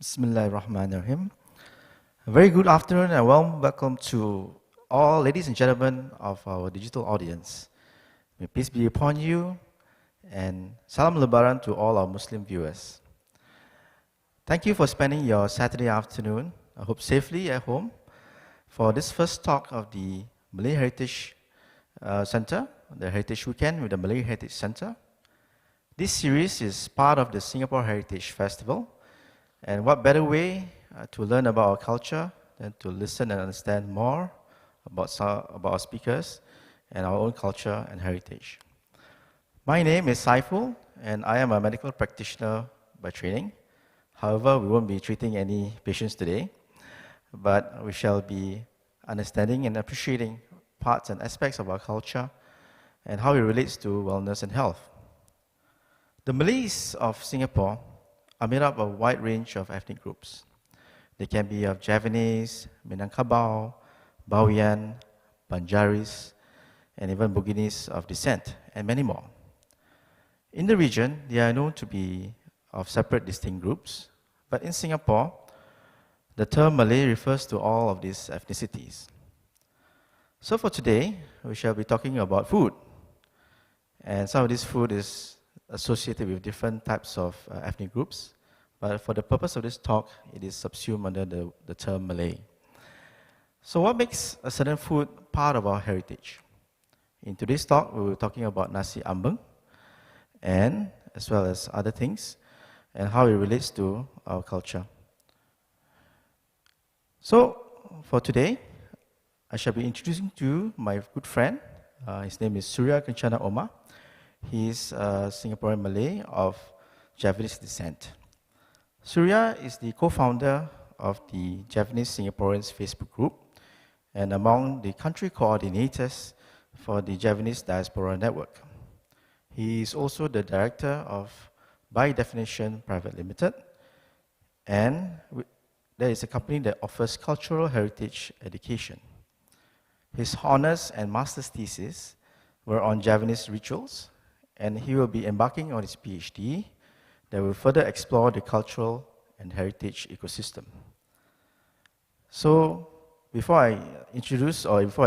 Bismillahirrahmanirrahim. A very good afternoon and warm welcome to all ladies and gentlemen of our digital audience. May peace be upon you and salam lebaran to all our Muslim viewers. Thank you for spending your Saturday afternoon, I hope safely at home, for this first talk of the Malay Heritage Center, the Heritage Weekend with the Malay Heritage Center. This series is part of the Singapore Heritage Festival. And what better way to learn about our culture than to listen and understand more about our speakers and our own culture and heritage. My name is Saiful, and I am a medical practitioner by training. However, we won't be treating any patients today, but we shall be understanding and appreciating parts and aspects of our culture and how it relates to wellness and health. The Malays of Singapore are made up of a wide range of ethnic groups. They can be of Javanese, Minangkabau, Bawean, Banjaris, and even Buginese of descent, and many more. In the region, they are known to be of separate distinct groups, but in Singapore, the term Malay refers to all of these ethnicities. So for today, we shall be talking about food. And some of this food is associated with different types of ethnic groups, but for the purpose of this talk, it is subsumed under the term Malay. So what makes a certain food part of our heritage? In today's talk, we will be talking about Nasi Ambeng, and as well as other things, and how it relates to our culture. So for today, I shall be introducing to you my good friend. His name is Surya Kencana Omar. He is a Singaporean Malay of Javanese descent. Surya is the co-founder of the Javanese Singaporeans Facebook group and among the country coordinators for the Javanese Diaspora Network. He is also the director of By Definition Private Limited, and there is a company that offers cultural heritage education. His honors and master's thesis were on Javanese rituals, and he will be embarking on his PhD that will further explore the cultural and heritage ecosystem. So, before I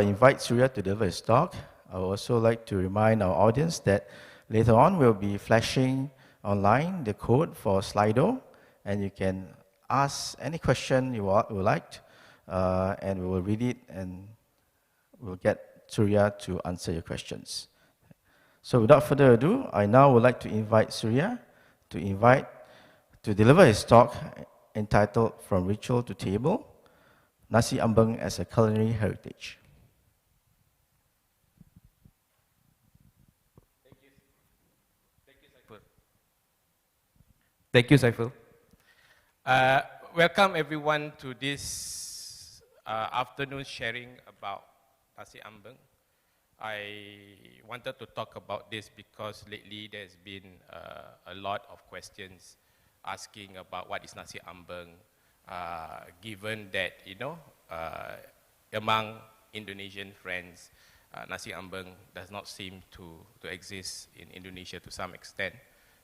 invite Surya to deliver his talk, I would also like to remind our audience that later on we'll be flashing online the code for Slido, and you can ask any question you would like, and we will read it and we'll get Surya to answer your questions. So without further ado, I now would like to invite Surya to deliver his talk entitled From Ritual to Table, Nasi Ambeng as a Culinary Heritage. Thank you, Saiful. Welcome everyone to this afternoon sharing about Nasi Ambeng. I wanted to talk about this because lately there's been a lot of questions asking about what is Nasi Ambeng, given that, among Indonesian friends, Nasi Ambeng does not seem to exist in Indonesia to some extent.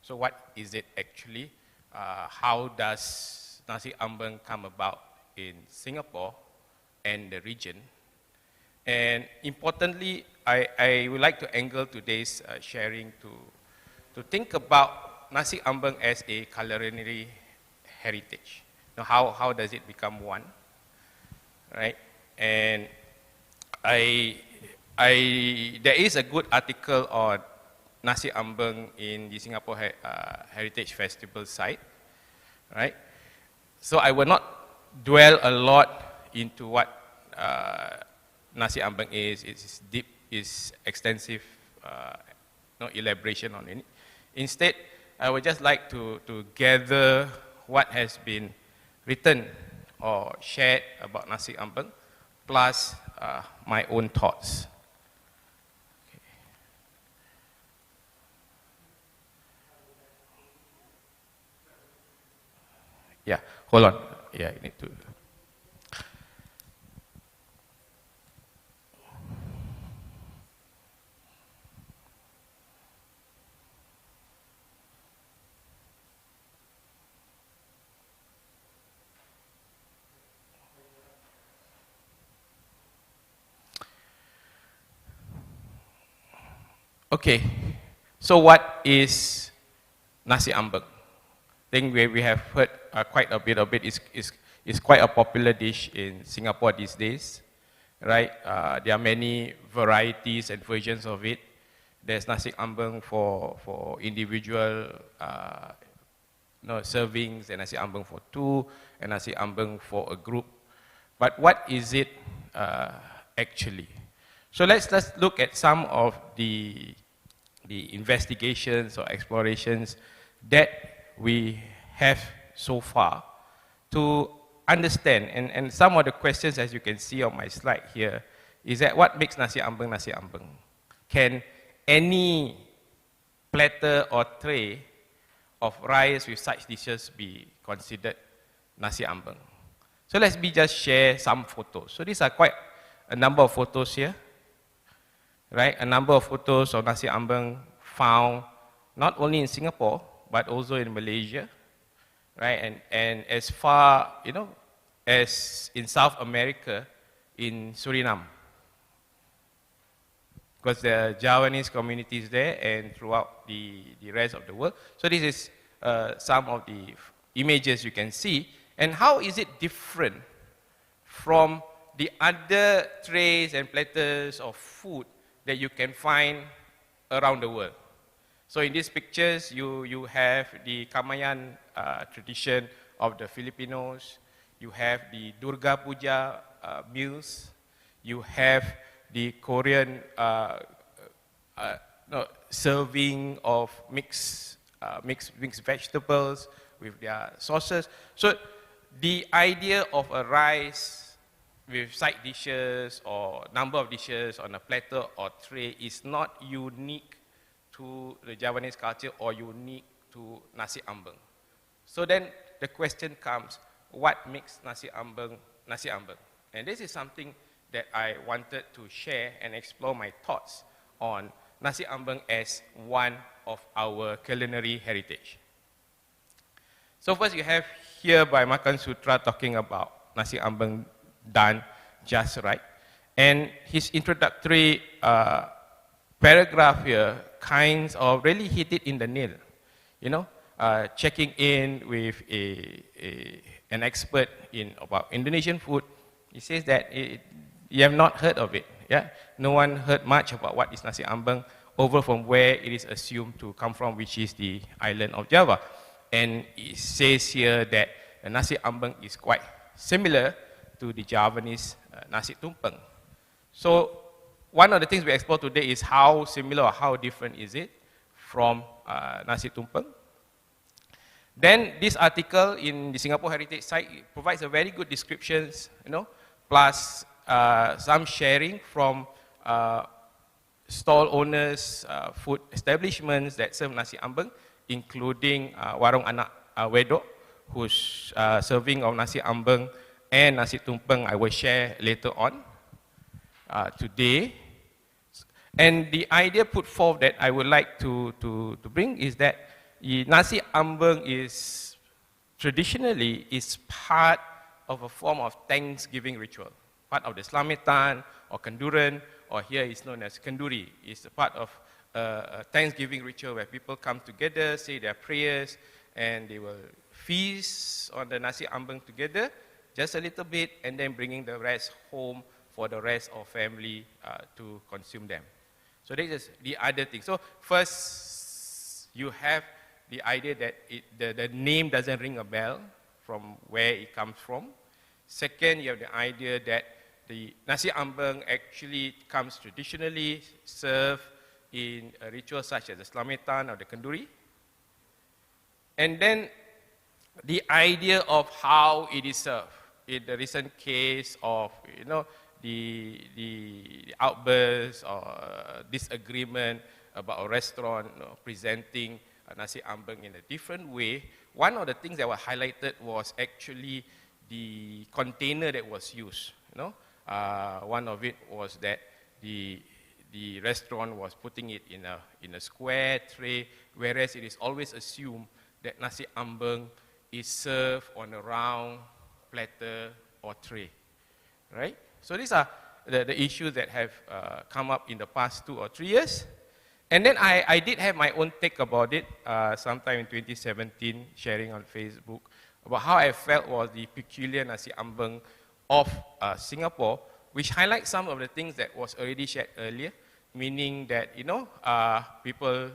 So what is it actually? How does Nasi Ambeng come about in Singapore and the region? And importantly, I would like to angle today's sharing to think about Nasi Ambeng as a culinary heritage. Now, how does it become one, right? And there is a good article on Nasi Ambeng in the Singapore Heritage Festival site, right? So I will not dwell a lot into what Nasi Ambeng is. It's deep, is extensive, no elaboration on it. Instead, I would just like to gather what has been written or shared about Nasi Ambeng, plus my own thoughts. Okay. Yeah, hold on. Yeah, I need to. Okay, so what is Nasi Ambeng? I think we have heard quite a bit of it. It's quite a popular dish in Singapore these days, right? There are many varieties and versions of it. There's Nasi Ambeng for individual servings, and Nasi Ambeng for two, and Nasi Ambeng for a group. But what is it actually? So let's look at some of the investigations or explorations that we have so far to understand. And some of the questions, as you can see on my slide here, is that what makes Nasi Ambeng Nasi Ambeng? Can any platter or tray of rice with such dishes be considered Nasi Ambeng? So let me just share some photos. So these are quite a number of photos here, right? A number of photos of Nasi Ambeng found not only in Singapore, but also in Malaysia, right? And as far, as in South America, in Suriname. Because there are Javanese communities there and throughout the rest of the world. So this is some of the images you can see. And how is it different from the other trays and platters of food that you can find around the world? So in these pictures, you have the Kamayan tradition of the Filipinos. You have the Durga Puja meals. You have the Korean serving of mixed vegetables with their sauces. So the idea of a rice with side dishes or number of dishes on a platter or tray is not unique to the Javanese culture or unique to Nasi Ambeng. So then the question comes, what makes Nasi Ambeng Nasi Ambeng? And this is something that I wanted to share and explore my thoughts on Nasi Ambeng as one of our culinary heritage. So first you have here by Makan Sutra talking about Nasi Ambeng done just right. And his introductory paragraph here kinds of really hit it in the nail. Checking in with an expert about Indonesian food, he says that you have not heard of it. Yeah, no one heard much about what is Nasi Ambeng over from where it is assumed to come from, which is the island of Java. And it says here that the Nasi Ambeng is quite similar to the Javanese Nasi Tumpeng. So one of the things we explore today is how similar or how different is it from Nasi Tumpeng. Then this article in the Singapore Heritage site provides a very good descriptions, plus some sharing from stall owners, food establishments that serve Nasi Ambeng, including Warung Anak Wedok, whose serving of Nasi Ambeng and Nasi Tumpeng I will share later on today. And the idea put forth that I would like to bring is that Nasi Ambeng is traditionally part of a form of Thanksgiving ritual, part of the Slametan or Kenduran, or here it's known as Kenduri. It's a part of a Thanksgiving ritual where people come together, say their prayers, and they will feast on the Nasi Ambeng together, just a little bit, and then bringing the rest home for the rest of family to consume them. So this is the other thing. So first, you have the idea that the name doesn't ring a bell from where it comes from. Second, you have the idea that the Nasi Ambeng actually comes traditionally served in a ritual such as the Slametan or the Kenduri. And then the idea of how it is served. In the recent case of, the outburst or disagreement about a restaurant presenting Nasi Ambeng in a different way, one of the things that were highlighted was actually the container that was used. One of it was that the restaurant was putting it in a square tray, whereas it is always assumed that Nasi Ambeng is served on a round platter or tray, right? So these are the issues that have come up in the past 2 or 3 years. And then I did have my own take about it sometime in 2017, sharing on Facebook, about how I felt was the peculiar Nasi Ambeng of Singapore, which highlights some of the things that was already shared earlier, meaning that, you know, people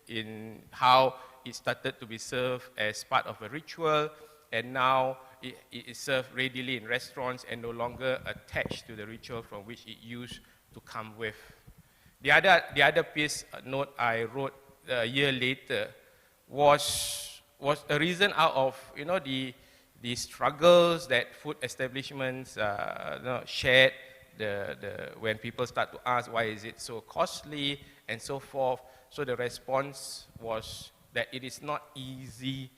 in how it started to be served as part of a ritual, and now it is served readily in restaurants and no longer attached to the ritual from which it used to come with. The other piece note I wrote a year later was a reason out of, you know, the struggles that food establishments shared when people start to ask why is it so costly and so forth. So the response was that it is not easy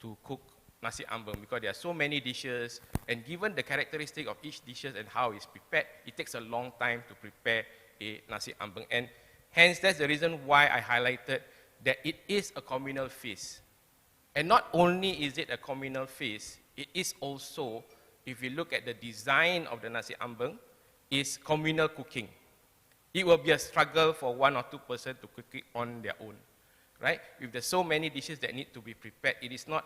to cook Nasi Ambeng because there are so many dishes, and given the characteristic of each dishes and how it's prepared, it takes a long time to prepare a Nasi Ambeng. And hence, that's the reason why I highlighted that it is a communal feast. And not only is it a communal feast, it is also, if you look at the design of the Nasi Ambeng, is communal cooking. It will be a struggle for 1 or 2 persons to cook it on their own, right? If there's so many dishes that need to be prepared, it is not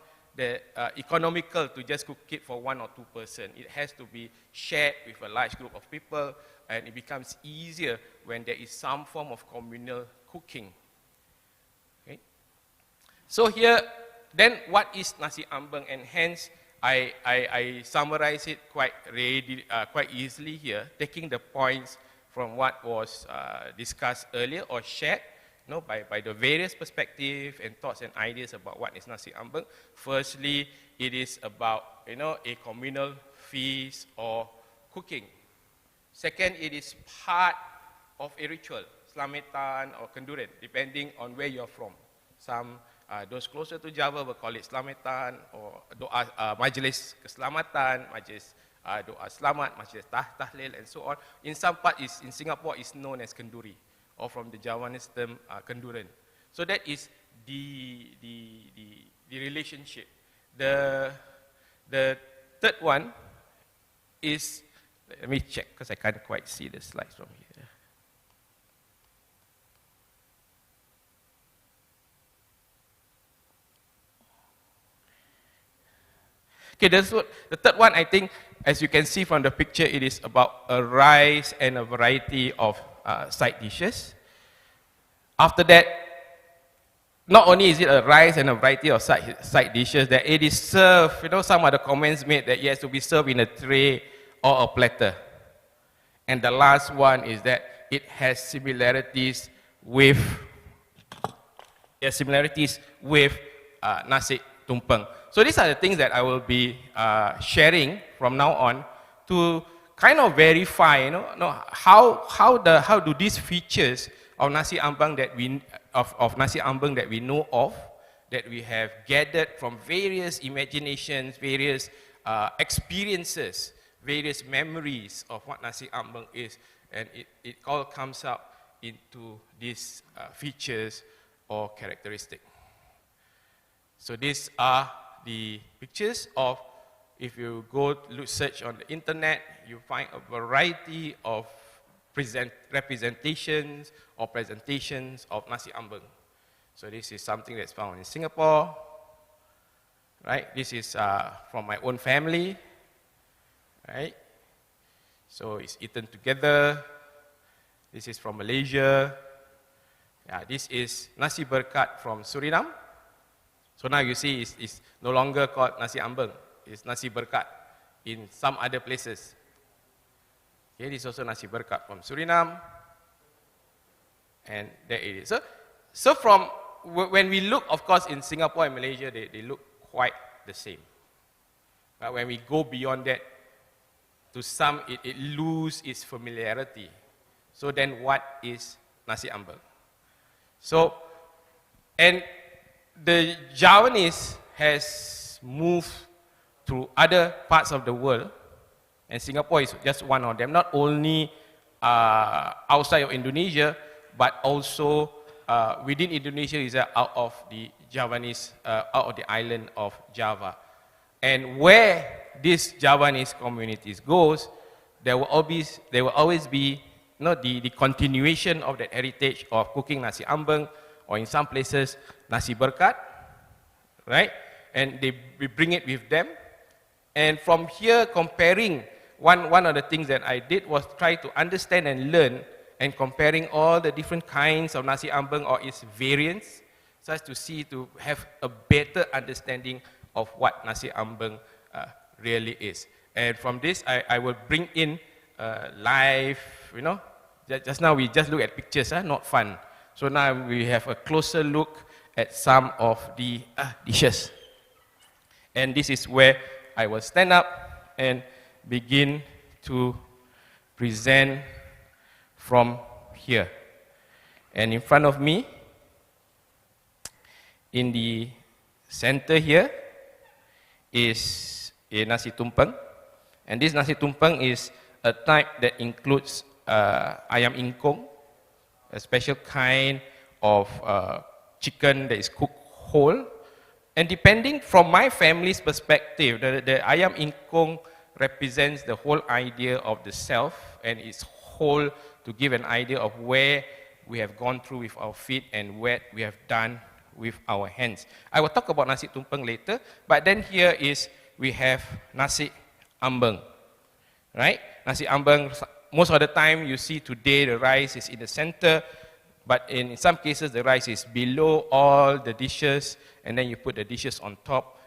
economical to just cook it for 1 or 2 persons. It has to be shared with a large group of people, and it becomes easier when there is some form of communal cooking. Okay? So here, then what is Nasi Ambeng? And hence, I summarize it quite easily here, taking the points from what was discussed earlier or shared, you know, by the various perspectives and thoughts and ideas about what is Nasi Ambeng. Firstly, it is about, you know, a communal feast or cooking. Second, it is part of a ritual, Slametan or Kenduran, depending on where you're from. Some, those closer to Java will call it Slametan or doa, Majlis Keselamatan, Majlis Doa Selamat, Majlis Tahlil, and so on. In some part, in Singapore, is known as Kenduri, or from the Javanese term, Kenduran. So that is the relationship. The third one is, let me check, because I can't quite see the slides from here. Okay, the third one, I think, as you can see from the picture, it is about a rice and a variety of side dishes. After that, not only is it a rice and a variety of side dishes, that it is served, you know, some of the comments made that it has to be served in a tray or a platter. And the last one is that it has similarities with Nasi Tumpeng. So these are the things that I will be sharing from now on to kind of verify, you know, how do these features of Nasi Ambeng that we know of, that we have gathered from various imaginations, various experiences, various memories of what Nasi Ambeng is, and it all comes up into these features or characteristics. So these are the pictures of, if you go search on the internet, you find a variety of representations or presentations of Nasi Ambeng. So this is something that's found in Singapore, right? This is from my own family, right? So it's eaten together. This is from Malaysia. Yeah, this is Nasi Berkat from Suriname. So now you see it's no longer called Nasi Ambeng. It's Nasi Berkat in some other places. Okay, this is also Nasi Berkat from Suriname. And there it is. So from, when we look, of course, in Singapore and Malaysia, they look quite the same. But when we go beyond that, to some, it loses its familiarity. So then what is Nasi Ambeng? So, and the Javanese has moved to other parts of the world, and Singapore is just one of them, not only outside of Indonesia, but also within Indonesia is out of the Javanese, out of the island of Java. And where these Javanese communities goes, there will always be the continuation of that heritage of cooking Nasi Ambeng, or in some places, Nasi Berkat, right? And we bring it with them. And from here, comparing, one of the things that I did was try to understand and learn, and comparing all the different kinds of Nasi Ambeng or its variants, so as to have a better understanding of what Nasi Ambeng really is. And from this, I will bring in live, just now we just look at pictures, not fun. So now we have a closer look at some of the dishes. And this is where I will stand up and begin to present from here. And in front of me, in the center here, is a Nasi Tumpeng. And this Nasi Tumpeng is a type that includes ayam ingkung, a special kind of chicken that is cooked whole. And depending from my family's perspective, the ayam ingkung represents the whole idea of the self and its whole, to give an idea of where we have gone through with our feet and what we have done with our hands. I will talk about Nasi Tumpeng later, but then here is, we have Nasi Ambeng, right? Nasi Ambeng, most of the time you see today the rice is in the center, but in some cases the rice is below all the dishes, and then you put the dishes on top.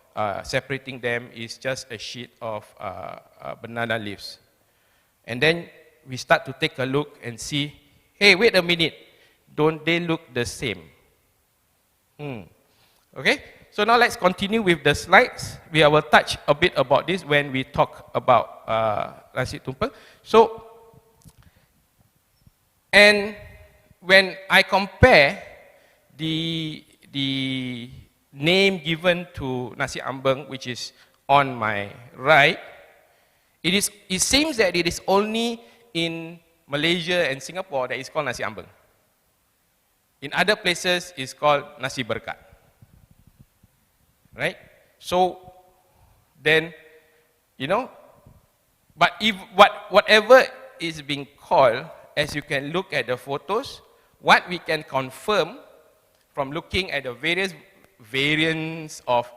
Separating them is just a sheet of banana leaves. And then we start to take a look and see, hey, wait a minute, don't they look the same? Okay, so now let's continue with the slides. We will touch a bit about this when we talk about Nasi Tumpeng. So, and when I compare the name given to Nasi Ambeng, which is on my right, it seems that it is only in Malaysia and Singapore that is called Nasi Ambeng. In other places, it's called Nasi Berkat. Right? So, then, but if whatever is being called, as you can look at the photos, what we can confirm from looking at the various variants of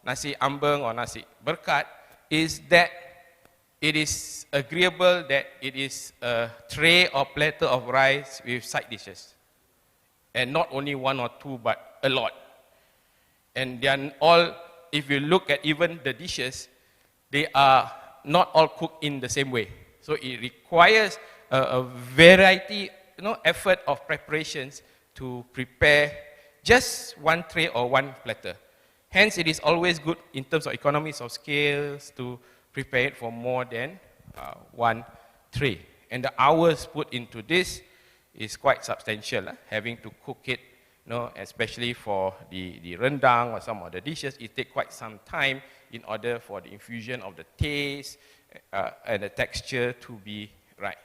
Nasi Ambeng or Nasi Berkat is that it is agreeable that it is a tray or platter of rice with side dishes. And not only one or two, but a lot. And they are all, if you look at even the dishes, they are not all cooked in the same way. So it requires a variety, effort of preparations to prepare just one tray or one platter. Hence, it is always good in terms of economies of scales to prepare it for more than one tray. And the hours put into this is quite substantial, having to cook it, especially for the rendang or some of the dishes. It takes quite some time in order for the infusion of the taste and the texture to be right.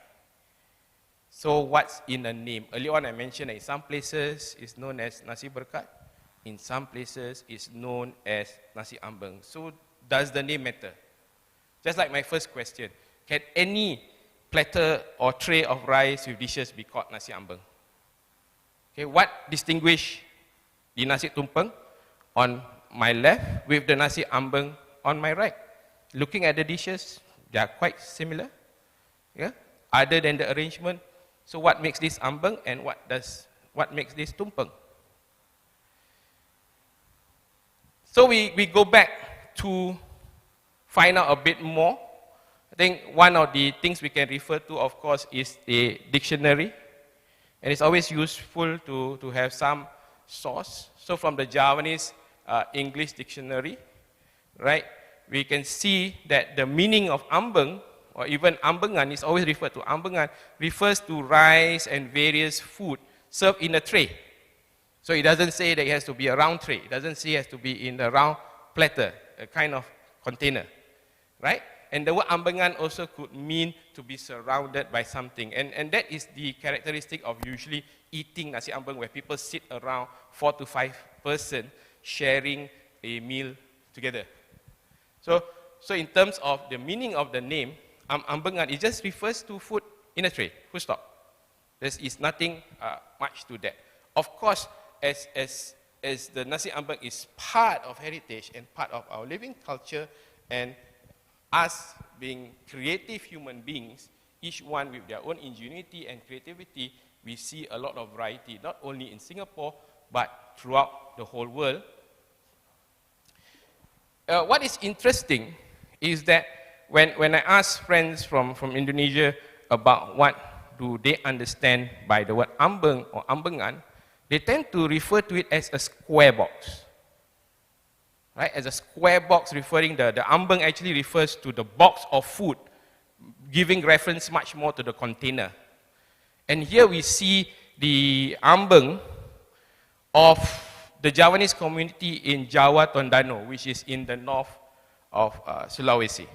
So what's in a name? Earlier on I mentioned that in some places it's known as Nasi Berkat, in some places it's known as Nasi Ambeng. So does the name matter? Just like my first question, can any platter or tray of rice with dishes be called Nasi Ambeng? Okay, what distinguishes the Nasi Tumpeng on my left with the Nasi Ambeng on my right? Looking at the dishes, they are quite similar, other than the arrangement. So what makes this Ambeng and what makes this Tumpeng? So we go back to find out a bit more. I think one of the things we can refer to, of course, is a dictionary. And it's always useful to have some source. So from the Javanese English dictionary, right, we can see that the meaning of Ambeng, or even Ambengan, is always referred to. Ambengan refers to rice and various food served in a tray. So it doesn't say that it has to be a round tray. It doesn't say it has to be in a round platter, a kind of container, right? And the word Ambengan also could mean to be surrounded by something. And that is the characteristic of usually eating Nasi Ambeng, where people sit around 4 to 5 persons sharing a meal together. So in terms of the meaning of the name, Ambengan, it just refers to food in a tray, full stop. There is nothing much to that. Of course, as the Nasi Ambeng is part of heritage and part of our living culture, and us being creative human beings, each one with their own ingenuity and creativity, we see a lot of variety, not only in Singapore, but throughout the whole world. What is interesting is that when I ask friends from Indonesia about what do they understand by the word ambeng or ambengan, they tend to refer to it as a square box. Right? As a square box, referring the ambeng actually refers to the box of food, giving reference much more to the container. And here we see the ambeng of the Javanese community in Jawa Tondano, which is in the north of Sulawesi,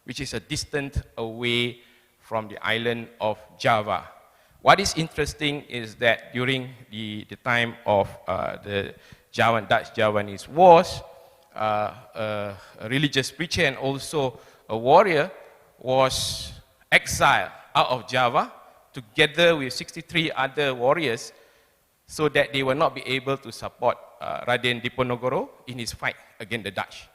which is a distance away from the island of Java. What is interesting is that during the time of the Dutch-Javanese wars, a religious preacher and also a warrior was exiled out of Java together with 63 other warriors so that they will not be able to support Raden Diponegoro in his fight against the Dutch.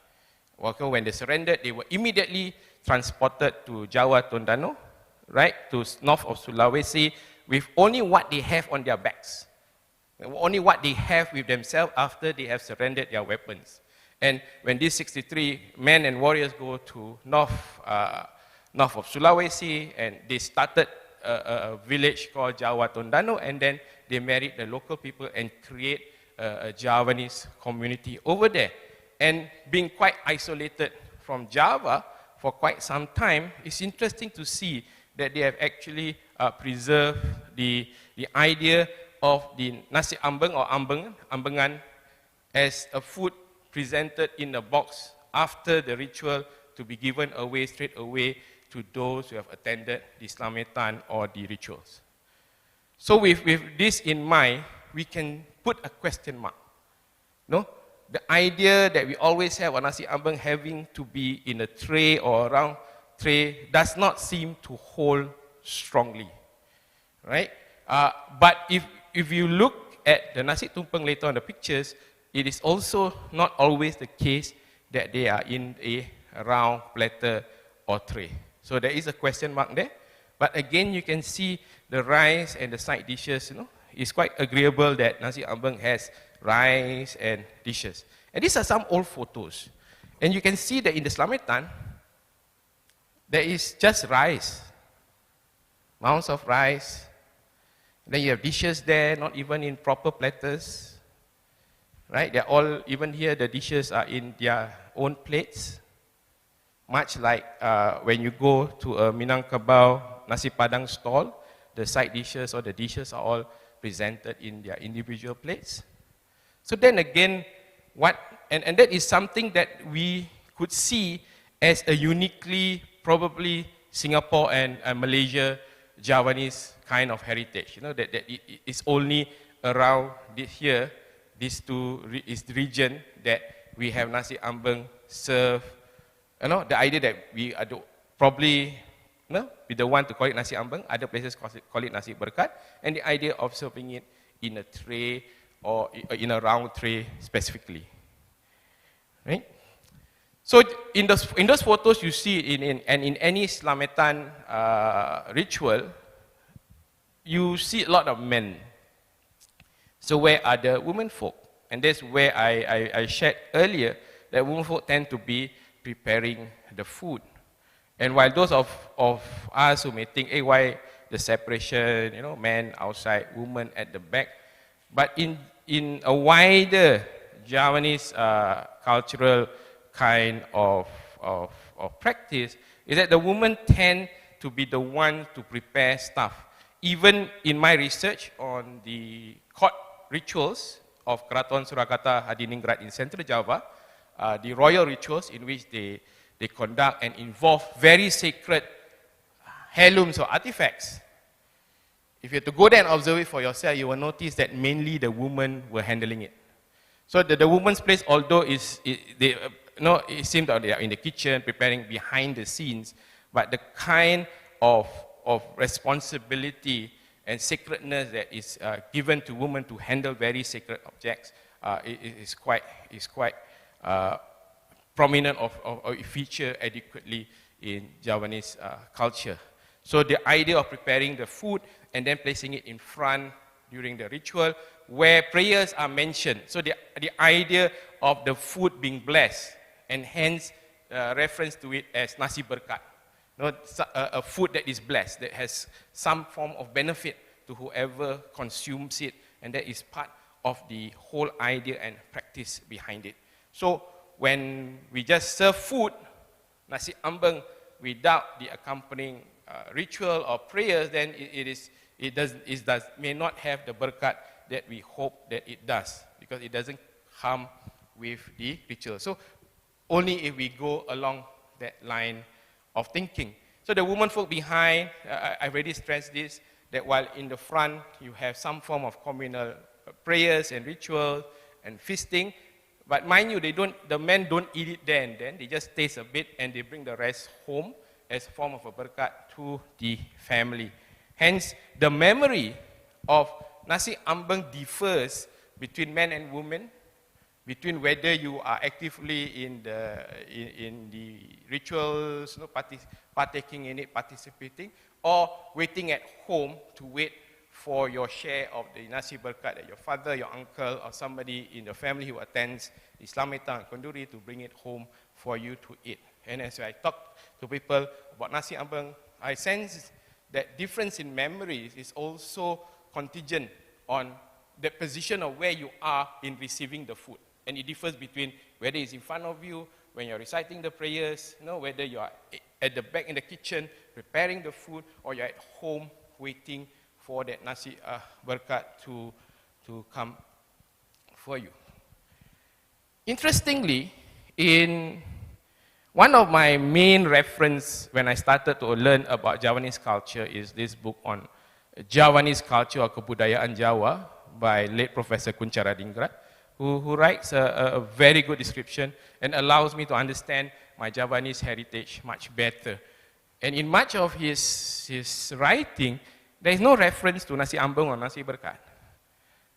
When they surrendered, they were immediately transported to Jawa Tondano, right, to north of Sulawesi, with only what they have on their backs, only what they have with themselves after they have surrendered their weapons. And when these 63 men and warriors go to north of Sulawesi, and they started a village called Jawa Tondano, and then they married the local people and create a Javanese community over there. And being quite isolated from Java for quite some time, it's interesting to see that they have actually preserved the idea of the Nasi Ambeng or ambengan as a food presented in a box after the ritual to be given away straight away to those who have attended the Slametan or the rituals. So with this in mind, we can put a question mark. No? The idea that we always have on Nasi Ambeng having to be in a tray or a round tray does not seem to hold strongly, right? But if you look at the Nasi Tumpeng later on the pictures, it is also not always the case that they are in a round platter or tray. So there is a question mark there. But again, you can see the rice and the side dishes, it's quite agreeable that Nasi Ambeng has rice and dishes. And these are some old photos. And you can see that in the Slametan, there is just rice, mounds of rice. Then you have dishes there, not even in proper platters. Right? They're all, even here, the dishes are in their own plates. Much like when you go to a Minangkabau Nasi Padang stall, the side dishes or the dishes are all presented in their individual plates. So then again, and that is something that we could see as a uniquely, probably Singapore and Malaysia Javanese kind of heritage. That it is only around these two is the region that we have Nasi Ambeng served. The idea that we are probably be the one to call it Nasi Ambeng, other places call it Nasi Berkat, and the idea of serving it in a tray or in a round tray specifically. Right? So in those photos you see in any Slametan ritual, you see a lot of men. So where are the women folk? And that's where I shared earlier that women folk tend to be preparing the food. And while those of us who may think, hey, why the separation, men outside, women at the back, but in a wider Javanese cultural kind of practice, is that the women tend to be the one to prepare stuff. Even in my research on the court rituals of Keraton Surakarta Hadiningrat in Central Java, the royal rituals in which they conduct and involve very sacred heirlooms or artifacts. If you have to go there and observe it for yourself, you will notice that mainly the women were handling it. So the woman's place, although it seems that they are in the kitchen preparing behind the scenes, but the kind of responsibility and sacredness that is given to women to handle very sacred objects is quite prominent or feature adequately in Javanese culture. So the idea of preparing the food and then placing it in front during the ritual where prayers are mentioned. So the idea of the food being blessed, and hence reference to it as nasi berkat. A food that is blessed, that has some form of benefit to whoever consumes it, and that is part of the whole idea and practice behind it. So when we just serve food, nasi ambeng, without the accompanying ritual or prayers, then it may not have the berkat that we hope that it does, because it doesn't come with the ritual. So only if we go along that line of thinking. So the women folk behind, I've already stressed this, that while in the front you have some form of communal prayers and rituals and feasting, but mind you, the men don't eat it there and then, they just taste a bit and they bring the rest home as a form of a berkat to the family. Hence, the memory of nasi ambeng differs between men and women, between whether you are actively in the rituals, partaking in it, participating, or waiting at home to wait for your share of the nasi berkat that your father, your uncle, or somebody in the family who attends Islamita and Konduri to bring it home for you to eat. And as I talk to people about nasi ambeng, I sense that difference in memories is also contingent on the position of where you are in receiving the food. And it differs between whether it's in front of you, when you're reciting the prayers, whether you are at the back in the kitchen preparing the food, or you're at home waiting for that nasi berkat to come for you. Interestingly, in one of my main reference when I started to learn about Javanese culture is this book on Javanese culture or kebudayaan Jawa by late Professor Kunchara Dingrat, who writes a very good description and allows me to understand my Javanese heritage much better. And in much of his writing, there is no reference to nasi ambeng or nasi berkat.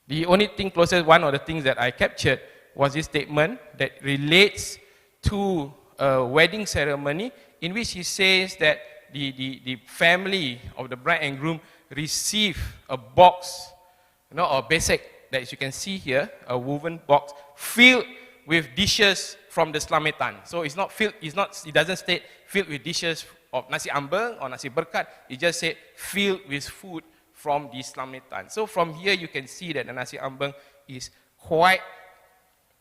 The only thing closest, one of the things that I captured was this statement that relates to a wedding ceremony in which he says that the family of the bride and groom receive a box, or besek, that as you can see here, a woven box filled with dishes from the Slametan. So it's not filled, it doesn't state filled with dishes of nasi ambeng or nasi berkat. It just said filled with food from the Slametan. So from here you can see that the nasi ambeng is quite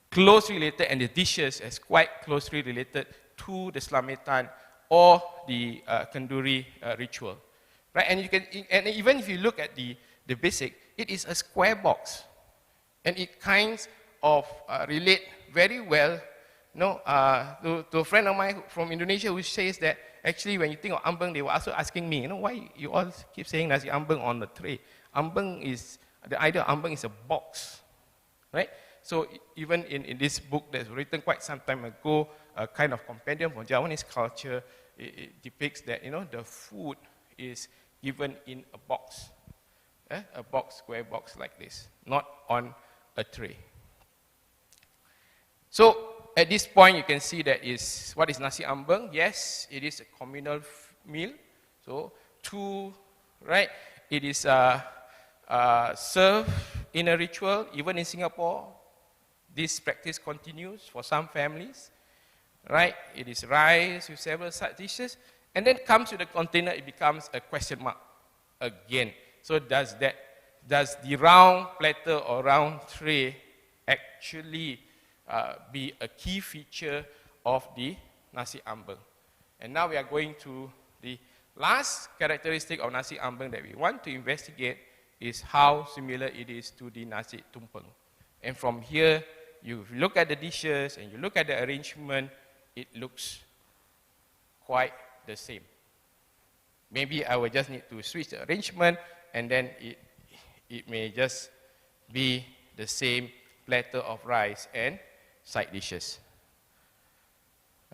closely related, and the dishes is quite closely related to the Slametan or the Kenduri ritual, right? And even if you look at the basic, it is a square box, and it kinds of relate very well, to a friend of mine from Indonesia who says that actually when you think of ambeng, they were also asking me, why you all keep saying nasi ambeng on the tray? The idea of ambeng is a box, right? So even in this book that's written quite some time ago, a kind of compendium for Javanese culture, it depicts that, the food is given in a box, a box, square box like this, not on a tray. So at this point, you can see that what is nasi ambeng? Yes, it is a communal meal. So two, right? It is served in a ritual. Even in Singapore, this practice continues for some families, right? It is rice with several side dishes, and then comes to the container, it becomes a question mark again. So does the round platter or round tray actually be a key feature of the nasi ambeng? And now we are going to the last characteristic of nasi ambeng that we want to investigate is how similar it is to the nasi tumpeng. And from here, you look at the dishes and you look at the arrangement, it looks quite the same. Maybe I will just need to switch the arrangement, and then it may just be the same platter of rice and side dishes.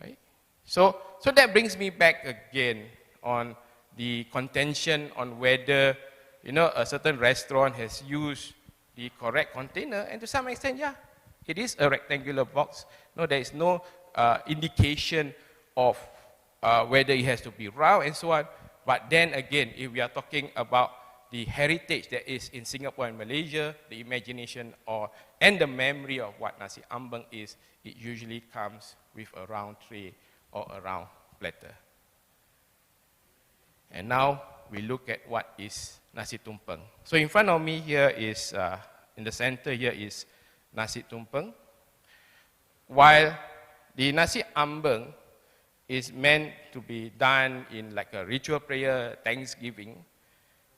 Right? So that brings me back again on the contention on whether a certain restaurant has used the correct container, and to some extent, yeah, it is a rectangular box. No, there is no indication of whether it has to be round and so on. But then again, if we are talking about the heritage that is in Singapore and Malaysia, the imagination and the memory of what Nasi Ambeng is, it usually comes with a round tray or a round platter. And now we look at what is Nasi Tumpeng. So in front of me here is, in the center here is Nasi Tumpeng, while the Nasi Ambeng is meant to be done in like a ritual prayer, Thanksgiving.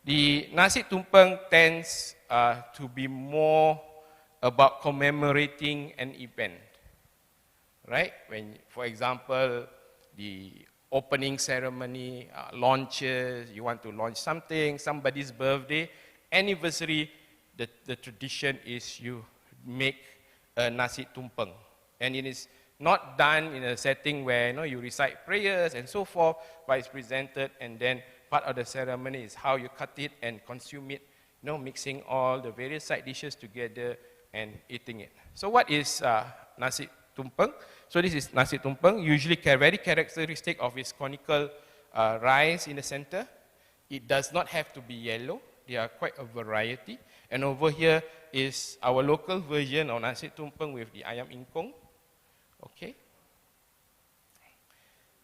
The Nasi Tumpeng tends to be more about commemorating an event, right? When, for example, the opening ceremony, launches, you want to launch something, somebody's birthday, anniversary, the tradition is you make a Nasi Tumpeng. And it is not done in a setting where you recite prayers and so forth, but it's presented, and then part of the ceremony is how you cut it and consume it, mixing all the various side dishes together and eating it. So what is Nasi Tumpeng? So this is Nasi Tumpeng, usually very characteristic of its conical rice in the center. It does not have to be yellow. There are quite a variety. And over here is our local version of Nasi Tumpeng with the ayam ingkung. Okay.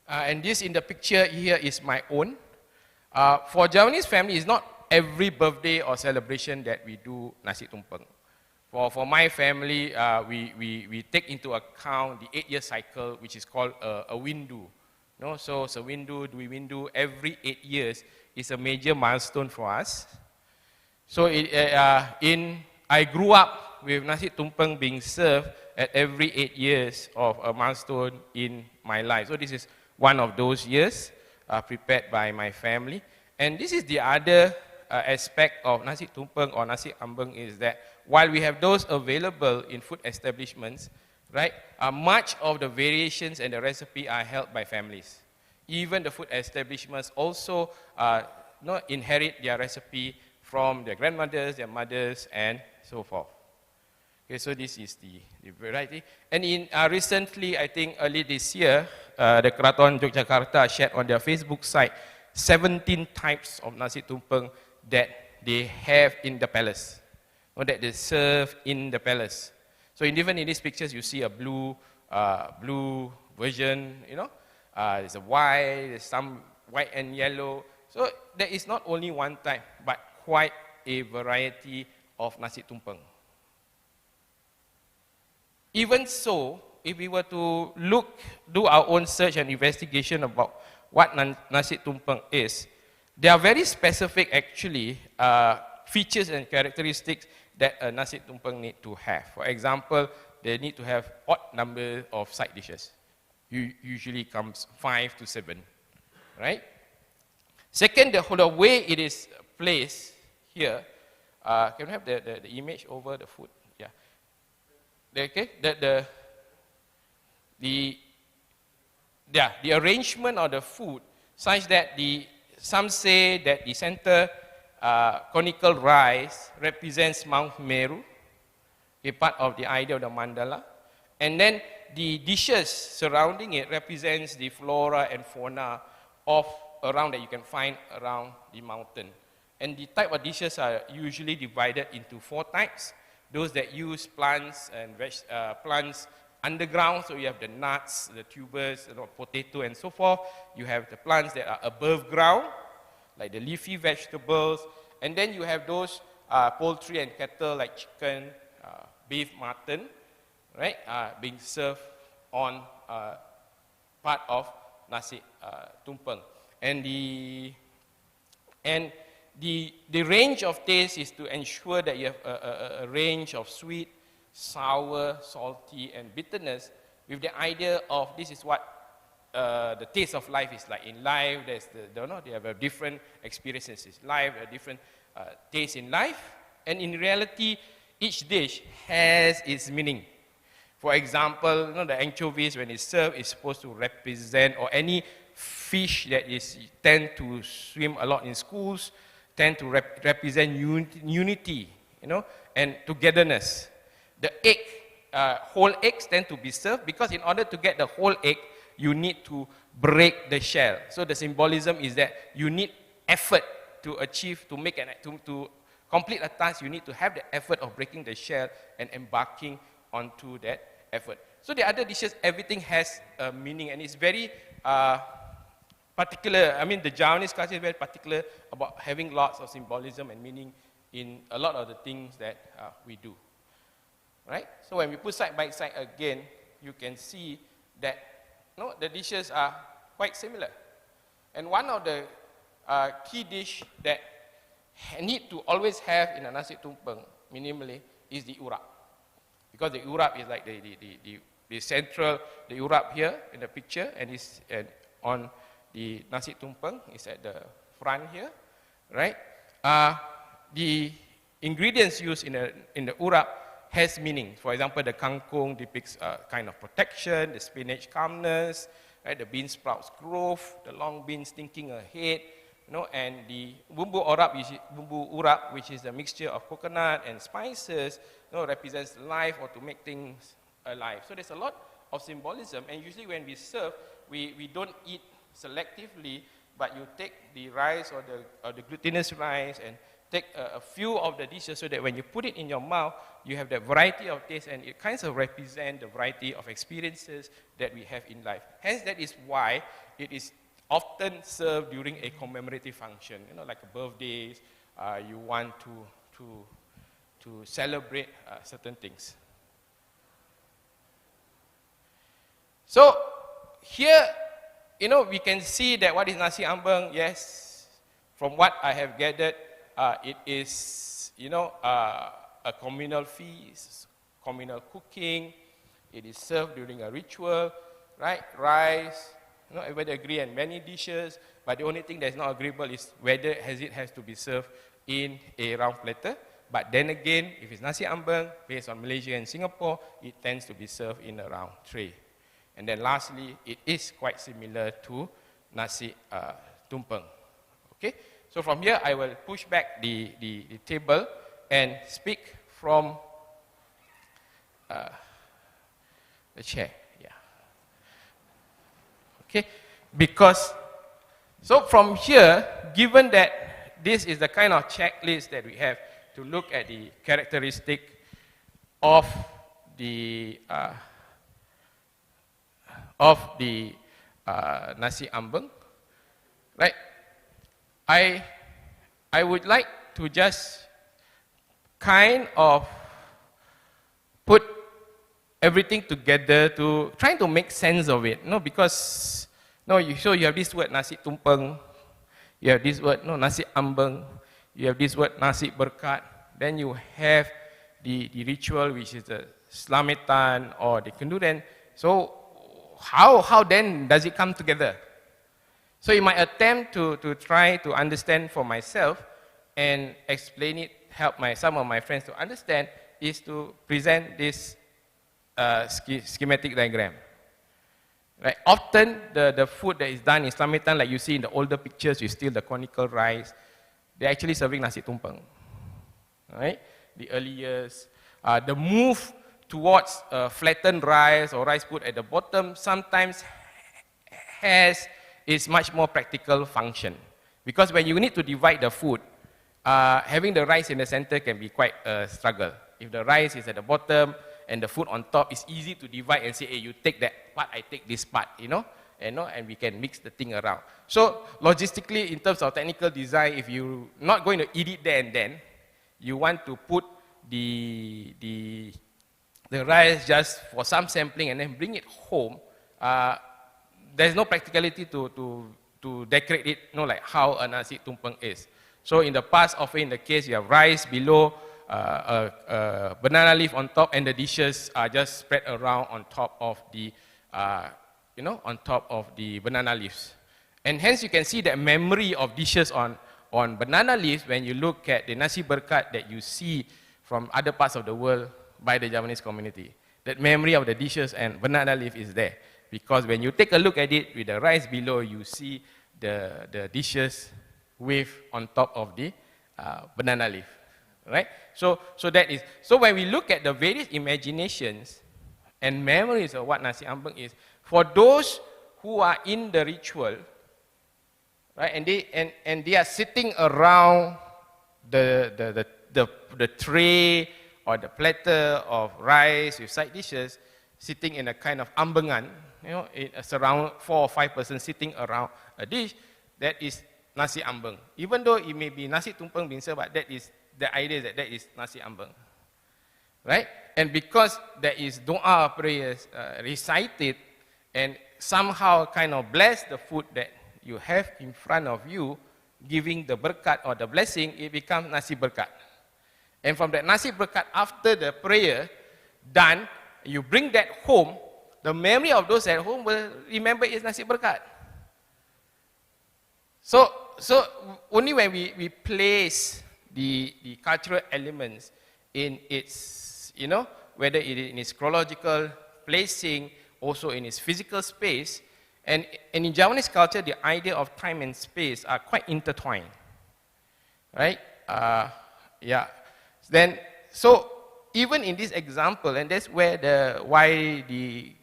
And this in the picture here is my own. For Javanese family, it's not every birthday or celebration that we do Nasi Tumpeng. For my family, we take into account the 8-year cycle, which is called a windu. So dui windu, every 8 years is a major milestone for us. So I grew up with Nasi Tumpeng being served at every 8 years of a milestone in my life. So this is one of those years prepared by my family. And this is the other aspect of Nasi Tumpeng or Nasi Ambeng, is that while we have those available in food establishments, right, much of the variations and the recipe are held by families. Even the food establishments also inherit their recipe from their grandmothers, their mothers, and so forth. Okay, so this is the variety. And recently, I think early this year, the Keraton Yogyakarta shared on their Facebook site 17 types of Nasi Tumpeng that they have in the palace, or that they serve in the palace. So even in these pictures, you see a blue version, there's a white, there's some white and yellow. So there is not only one type, but quite a variety of Nasi Tumpeng. Even so, if we were to do our own search and investigation about what Nasi Tumpeng is, there are very specific, actually, features and characteristics that a Nasi Tumpeng need to have. For example, they need to have odd number of side dishes. Usually comes 5 to 7, right? Second, the way it is placed here, can we have the image over the food? Yeah. Okay, the arrangement of the food such that some say that the center conical rice represents Mount Meru, a part of the idea of the mandala, and then the dishes surrounding it represents the flora and fauna of around that you can find around the mountain. And the type of dishes are usually divided into 4 types. Those that use plants and plants underground, so you have the nuts, the tubers, potato and so forth. You have the plants that are above ground, like the leafy vegetables. And then you have those poultry and cattle like chicken, beef, mutton, right, being served on part of Nasi Tumpeng. And the range of taste is to ensure that you have a range of sweet, sour, salty, and bitterness, with the idea of this is what the taste of life is like. In life, they have different experiences in life, a different taste in life, and in reality, each dish has its meaning. For example, the anchovies, when it's served, is supposed to represent, or any fish that tend to swim a lot in schools, tend to represent unity, you know, and togetherness. The egg, whole eggs tend to be served because in order to get the whole egg, you need to break the shell. So the symbolism is that you need effort to achieve, to make to complete a task. You need to have the effort of breaking the shell and embarking onto that effort. So the other dishes, everything has a meaning, and it's very particular. I mean, the Javanese culture is very particular about having lots of symbolism and meaning in a lot of the things that we do. Right? So when we put side by side again, you can see that the dishes are quite similar. And one of the key dish that need to always have in a Nasi Tumpeng, minimally, is the urap. Because the urap is like the central, the urap here in the picture, and is on the Nasi Tumpeng, is at the front here, right? The ingredients used in the urap has meaning. For example, the kangkung depicts a kind of protection, the spinach calmness, right? The bean sprouts growth, the long beans thinking ahead, and the bumbu urap, which is a mixture of coconut and spices, represents life or to make things alive. So there's a lot of symbolism, and usually when we serve, we don't eat selectively, but you take the rice or the glutinous rice and take a few of the dishes so that when you put it in your mouth, you have the variety of taste, and it kind of represents the variety of experiences that we have in life. Hence, that is why it is often served during a commemorative function, like a birthdays, you want to celebrate certain things. So here, we can see that what is Nasi Ambeng. Yes, from what I have gathered, it is, a communal feast, communal cooking. It is served during a ritual, right? Rice, everybody agree, and many dishes, but the only thing that's not agreeable is whether it has to be served in a round platter. But then again, if it's Nasi Ambeng, based on Malaysia and Singapore, it tends to be served in a round tray. And then lastly, it is quite similar to Nasi Tumpeng. Okay? So from here, I will push back the table and speak from the chair. Yeah. Okay? Because, so from here, given that this is the kind of checklist that we have to look at the characteristic of the Nasi Ambeng, right? I would like to just kind of put everything together to try to make sense of it, because you have this word Nasi Tumpeng, you have this word Nasi Ambeng, you have this word Nasi Berkat, then you have the ritual, which is the Slametan or the Kenduran. So how then does it come together? So in my attempt to try to understand for myself and explain it, help some of my friends to understand, is to present this schematic diagram. Right? Often the food that is done in Slametan, like you see in the older pictures, you still the conical rice, they're actually serving Nasi Tumpeng. Right? The early years, the move towards flattened rice or rice put at the bottom sometimes has its much more practical function. Because when you need to divide the food, having the rice in the center can be quite a struggle. If the rice is at the bottom and the food on top, it's easy to divide and say, hey, you take that part, I take this part, and we can mix the thing around. So logistically, in terms of technical design, if you're not going to eat it there and then, you want to put the rice just for some sampling and then bring it home, there's no practicality to decorate it, like how a Nasi Tumpeng is. So in the past, often in the case, you have rice below, a banana leaf on top, and the dishes are just spread around on top of the, on top of the banana leaves. And hence you can see that memory of dishes on banana leaves when you look at the Nasi Berkat that you see from other parts of the world by the Javanese community. That memory of the dishes and banana leaf is there. Because when you take a look at it with the rice below, you see the dishes with on top of the banana leaf, right? So that is, so when we look at the various imaginations and memories of what Nasi Ambeng is, for those who are in the ritual, right, and they are sitting around the tray or the platter of rice with side dishes, sitting in a kind of ambengan, you know, it's around 4 or 5 persons sitting around a dish, that is Nasi Ambeng. Even though it may be Nasi Tumpeng bin served, but that is the idea that that is Nasi Ambeng, right? And because there is doa prayers recited and somehow kind of bless the food that you have in front of you, giving the berkat or the blessing, it becomes nasi berkat. And from that nasi berkat, after the prayer done, you bring that home, the memory of those at home will remember it's nasi berkat. So only when we place the cultural elements in its, you know, whether it is in its chronological placing, also in its physical space, and in Javanese culture, the idea of time and space are quite intertwined, right? Yeah. Then, so even in this example, and that's where why the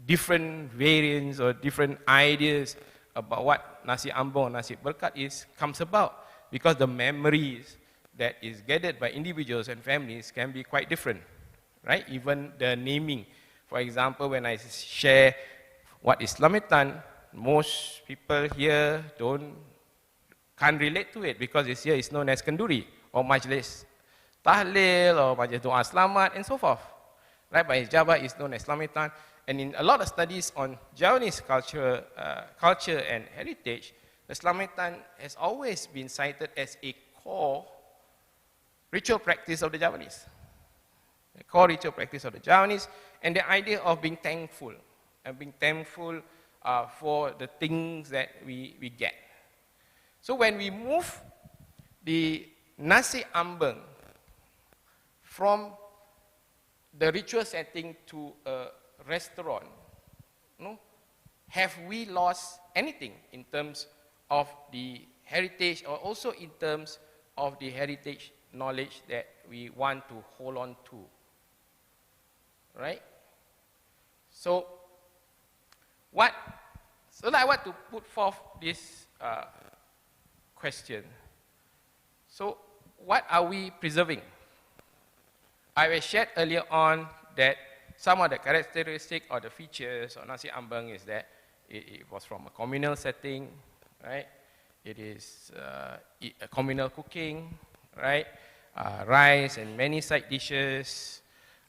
different variants or different ideas about what Nasi Ambeng or Nasi Berkat is comes about, because the memories that is gathered by individuals and families can be quite different, right? Even the naming. For example, when I share what is Lamitan, most people here can't relate to it because this here is known as Kenduri or Majlis Tahlil or Majlis Doa Selamat and so forth. Right? But in Java is known as Lamitan. And in a lot of studies on Javanese culture and heritage, the Lamitan has always been cited as a core ritual practice of the Javanese. The core ritual practice of the Javanese, and the idea of being thankful, and being thankful for the things that we get. So when we move the Nasi Ambeng from the ritual setting to a restaurant, no, have we lost anything in terms of the heritage, or also in terms of the heritage knowledge that we want to hold on to? Right? So I want to put forth this question. So what are we preserving? I shared earlier on that some of the characteristics or the features of Nasi Ambeng is that it was from a communal setting, right? It is a communal cooking, right? Rice and many side dishes,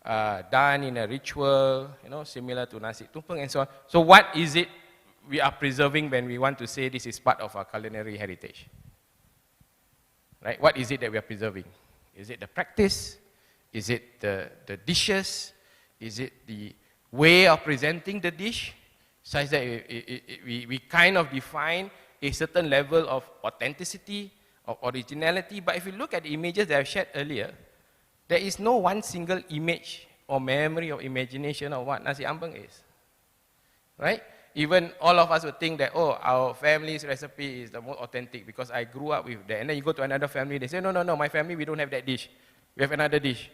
done in a ritual, you know, similar to Nasi Tumpeng and so on. So what is it we are preserving when we want to say this is part of our culinary heritage? Right? What is it that we are preserving? Is it the practice? Is it the dishes? Is it the way of presenting the dish? Such that we kind of define a certain level of authenticity, of originality. But if you look at the images that I shared earlier, there is no one single image or memory or imagination of what Nasi Ambeng is. Right? Even all of us would think that, oh, our family's recipe is the most authentic because I grew up with that. And then you go to another family, they say, no, my family, we don't have that dish. We have another dish.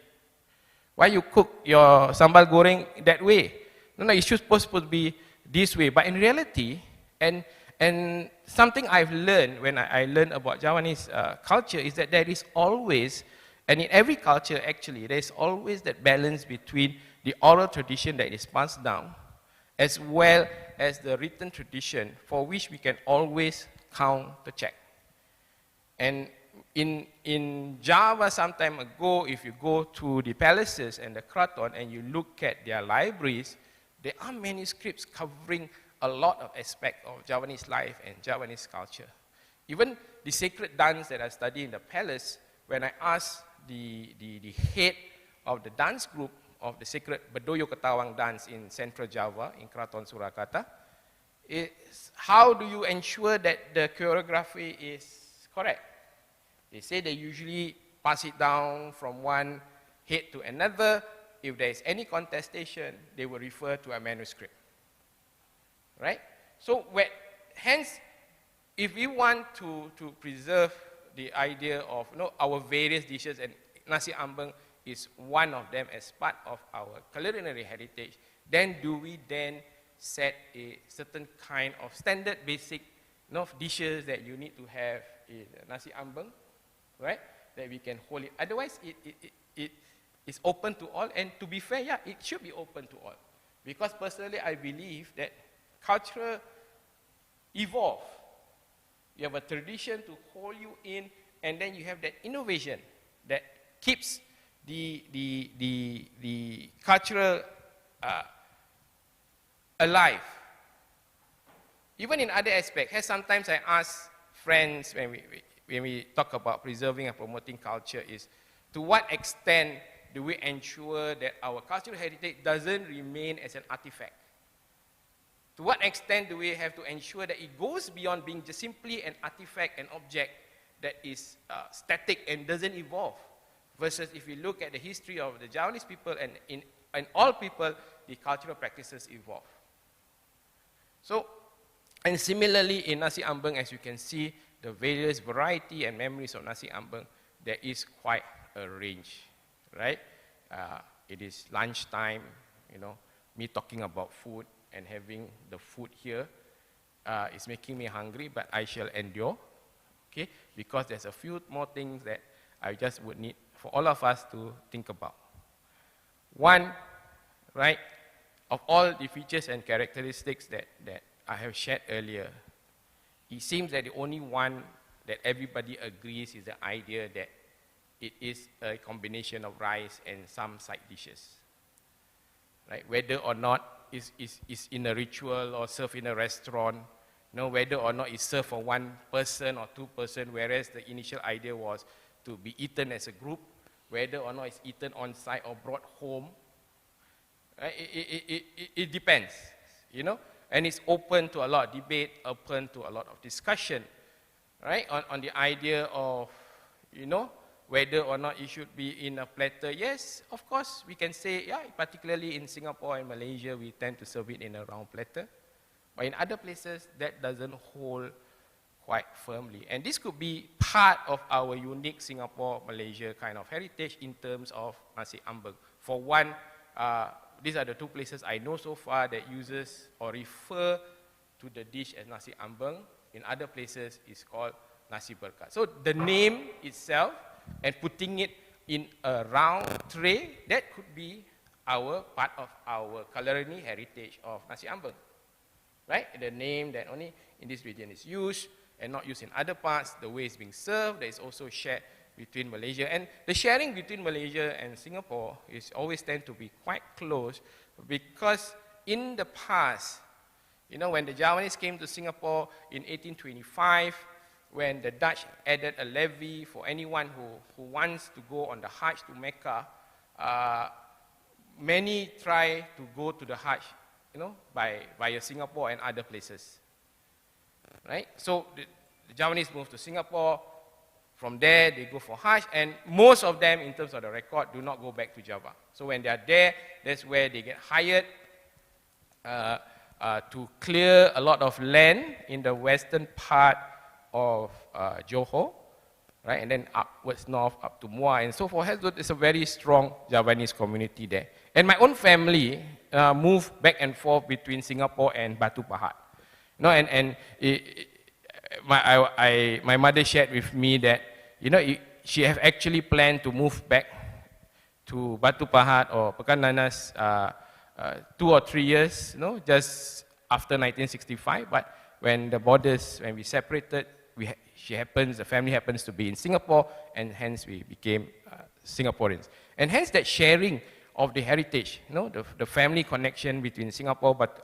Why you cook your sambal goreng that way? No, it's supposed to be this way. But in reality, and something I've learned when I learned about Javanese culture is that there is always, and in every culture actually, there is always that balance between the oral tradition that is passed down as well as the written tradition for which we can always count the check. And in Java some time ago, if you go to the palaces and the kraton and you look at their libraries, there are manuscripts covering a lot of aspects of Javanese life and Javanese culture. Even the sacred dance that I study in the palace, when I asked the head of the dance group of the sacred Bedoyo Ketawang dance in Central Java, in Kraton Surakarta, is how do you ensure that the choreography is correct? They say they usually pass it down from one head to another. If there is any contestation, they will refer to a manuscript. Right? So, hence, if we want to preserve the idea of our various dishes, and Nasi Ambeng is one of them as part of our culinary heritage, then do we then set a certain kind of standard basic dishes that you need to have in Nasi Ambeng, right? That we can hold it. Otherwise, it is open to all, and to be fair, yeah, it should be open to all. Because personally, I believe that culture evolve. You have a tradition to hold you in, and then you have that innovation that keeps the cultural alive. Even in other aspects, sometimes I ask friends when we talk about preserving and promoting culture is, to what extent do we ensure that our cultural heritage doesn't remain as an artifact? To what extent do we have to ensure that it goes beyond being just simply an artifact, an object that is static and doesn't evolve? Versus if you look at the history of the Javanese people and in all people, the cultural practices evolve. So, and similarly in Nasi Ambeng, as you can see, the various variety and memories of Nasi Ambeng, there is quite a range, right? It is lunchtime, me talking about food and having the food here is making me hungry, but I shall endure, okay? Because there's a few more things that I just would need for all of us to think about. One, right, of all the features and characteristics that I have shared earlier, it seems that the only one that everybody agrees is the idea that it is a combination of rice and some side dishes, right? Whether or not is in a ritual or served in a restaurant, whether or not it's served for one person or two person, whereas the initial idea was to be eaten as a group, whether or not it's eaten on site or brought home, right? It depends, and it's open to a lot of debate, open to a lot of discussion, right? On the idea of, whether or not it should be in a platter. Yes, of course, we can say, yeah, particularly in Singapore and Malaysia, we tend to serve it in a round platter. But in other places, that doesn't hold quite firmly. And this could be part of our unique Singapore-Malaysia kind of heritage in terms of Nasi Ambeng. For one, these are the two places I know so far that uses or refer to the dish as Nasi Ambeng. In other places, it's called Nasi Berkat. So the name itself and putting it in a round tray, that could be our part of our culinary heritage of Nasi Ambeng, right? The name that only in this region is used and not used in other parts, the way it's being served, that is also shared between Malaysia. And the sharing between Malaysia and Singapore is always tend to be quite close, because in the past, when the Javanese came to Singapore in 1825, when the Dutch added a levy for anyone who wants to go on the Hajj to Mecca, many try to go to the Hajj, via Singapore and other places, right? So the Javanese moved to Singapore. From there, they go for Hajj, and most of them, in terms of the record, do not go back to Java. So when they are there, that's where they get hired to clear a lot of land in the western part of Johor, right, and then upwards north up to Muar and so forth. There's a very strong Javanese community there. And my own family moved back and forth between Singapore and Batu Pahat. My mother shared with me that she have actually planned to move back to Batu Pahat or Pekan Nanas 2 or 3 years, just after 1965. But when we separated, the family happens to be in Singapore, and hence we became Singaporeans. And hence that sharing of the heritage, the family connection between Singapore, but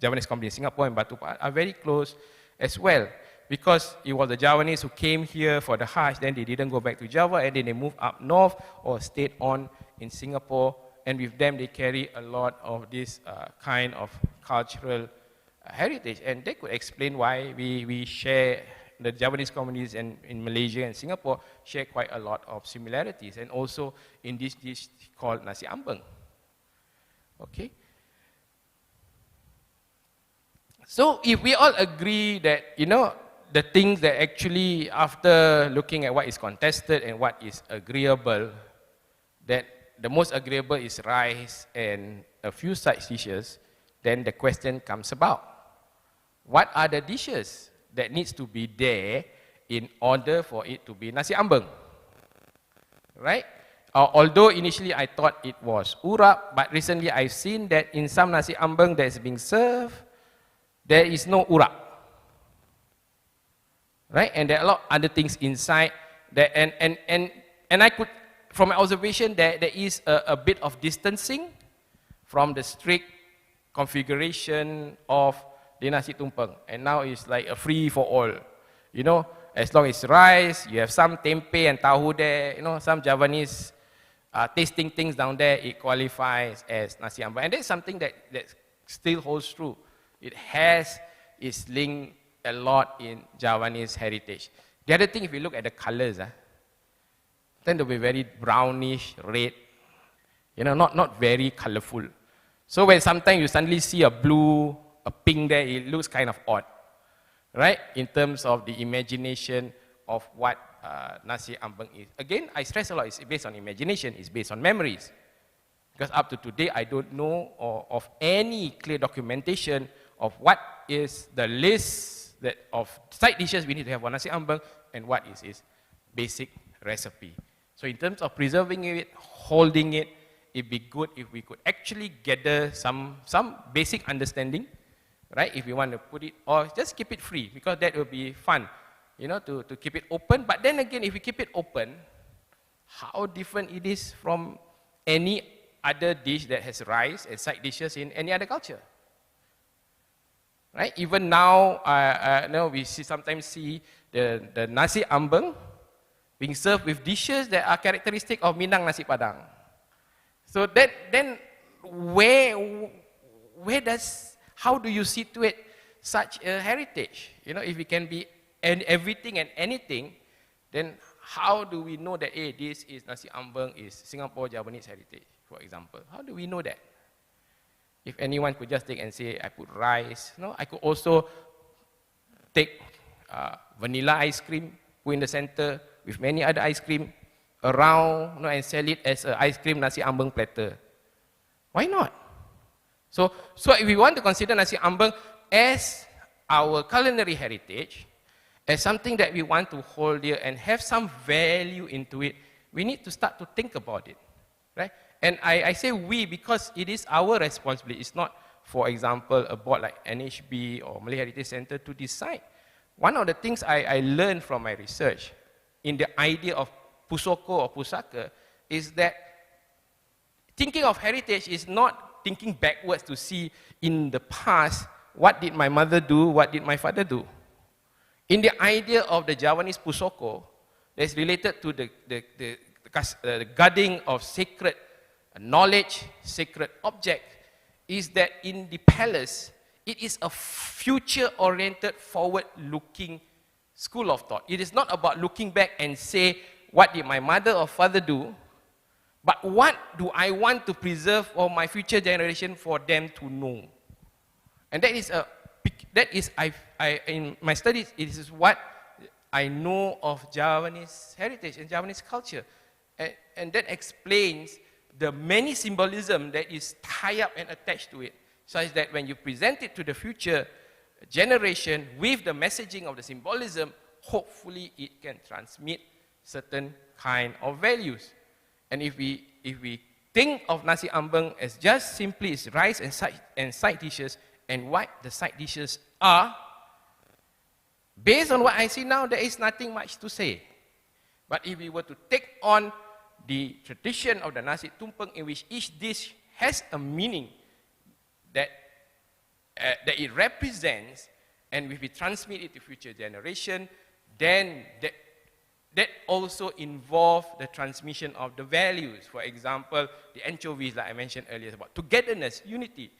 Javanese community in Singapore and Batu Pahat are very close as well, because it was the Javanese who came here for the Hajj, then they didn't go back to Java, and then they moved up north or stayed on in Singapore, and with them they carry a lot of this kind of cultural heritage, and that could explain why we share, the Javanese communities in Malaysia and Singapore share quite a lot of similarities, and also in this dish called Nasi Ambeng. Okay? So if we all agree that, the things that actually, after looking at what is contested and what is agreeable, that the most agreeable is rice and a few side dishes, then the question comes about. What are the dishes that needs to be there in order for it to be Nasi Ambeng? Right? Although initially I thought it was urap, but recently I've seen that in some Nasi Ambeng that is being served, there is no urap. Right? And there are a lot of other things inside that, and I could, from my observation, there is a bit of distancing from the strict configuration of the Nasi Tumpeng. And now it's like a free for all. You know, as long as rice, you have some tempeh and tahu there, you know, some Javanese tasting things down there, it qualifies as Nasi Ambeng. And that's something that still holds true. It has its link a lot in Javanese heritage. The other thing, if you look at the colors, tend to be very brownish, red, you know, not very colorful. So when sometimes you suddenly see a blue, a pink there, it looks kind of odd, right? In terms of the imagination of what Nasi Ambeng is. Again, I stress a lot, it's based on imagination, it's based on memories. Because up to today, I don't know of any clear documentation of what is the list of side dishes we need to have for Nasi Ambeng and what is its basic recipe. So in terms of preserving it, holding it, it'd be good if we could actually gather some basic understanding, right? If we want to put it, or just keep it free, because that will be fun, you know, to keep it open. But then again, if we keep it open, how different it is from any other dish that has rice and side dishes in any other culture. Right? Even now, we sometimes see the Nasi Ambeng being served with dishes that are characteristic of Minang Nasi Padang. So then how do you situate such a heritage? You know, if it can be everything and anything, then how do we know that, hey, this is Nasi Ambeng is Singapore Javanese heritage, for example? How do we know that? If anyone could just take and say, I put rice, no, I could also take vanilla ice cream, put in the center with many other ice cream around, you know, and sell it as an ice cream Nasi Ambeng platter. Why not? So if we want to consider Nasi Ambeng as our culinary heritage, as something that we want to hold dear and have some value into it, we need to start to think about it, right? And I say we because it is our responsibility. It's not, for example, a board like NHB or Malay Heritage Center to decide. One of the things I learned from my research in the idea of pusoko or pusaka is that thinking of heritage is not thinking backwards to see in the past, what did my mother do, what did my father do. In the idea of the Javanese pusoko, that's related to the guarding of sacred knowledge, sacred object, is that in the palace, it is a future-oriented, forward-looking school of thought. It is not about looking back and say, what did my mother or father do, but what do I want to preserve for my future generation for them to know? And that is in my studies, it is what I know of Javanese heritage and Javanese culture. And that explains the many symbolism that is tied up and attached to it, such that when you present it to the future generation with the messaging of the symbolism, hopefully it can transmit certain kind of values. And if we think of Nasi Ambeng as just simply as rice and side dishes, and what the side dishes are, based on what I see now, there is nothing much to say. But if we were to take on the tradition of the Nasi Tumpeng, in which each dish has a meaning that it represents, and if we transmit it to future generation, then that also involves the transmission of the values. For example, the anchovies that I mentioned earlier, about togetherness, unity.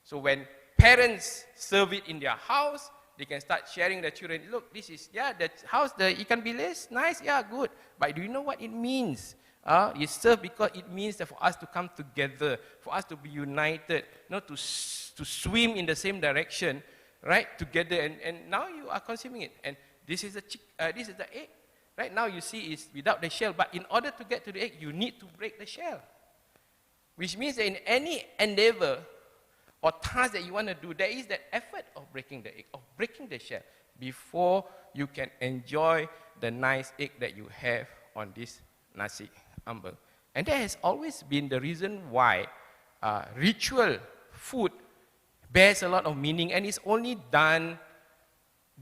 So when parents serve it in their house, they can start sharing the children. Look, this is, the house, the ikan bilis, nice, good. But do you know what it means? It's served because it means that for us to come together, for us to be united, to swim in the same direction, right, together. And now you are consuming it. And This is the egg. Right now you see it's without the shell, but in order to get to the egg, you need to break the shell. Which means that in any endeavor or task that you want to do, there is that effort of breaking the egg, of breaking the shell, before you can enjoy the nice egg that you have on this Nasi Ambeng. And that has always been the reason why ritual food bears a lot of meaning, and is only done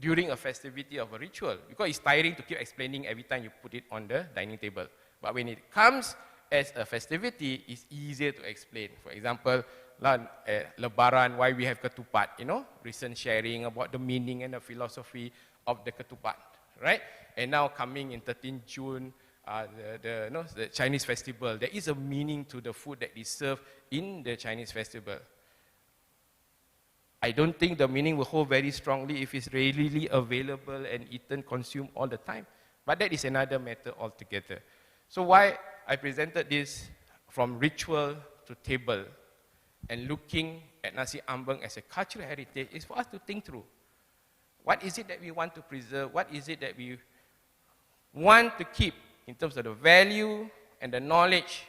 during a festivity of a ritual, because it's tiring to keep explaining every time you put it on the dining table. But when it comes as a festivity, it's easier to explain. For example, Lebaran, why we have ketupat, recent sharing about the meaning and the philosophy of the ketupat, right? And now coming in 13 June, the Chinese festival, there is a meaning to the food that is served in the Chinese festival. I don't think the meaning will hold very strongly if it's readily available and eaten, consumed all the time. But that is another matter altogether. So why I presented this from ritual to table and looking at Nasi Ambeng as a cultural heritage is for us to think through. What is it that we want to preserve? What is it that we want to keep in terms of the value and the knowledge,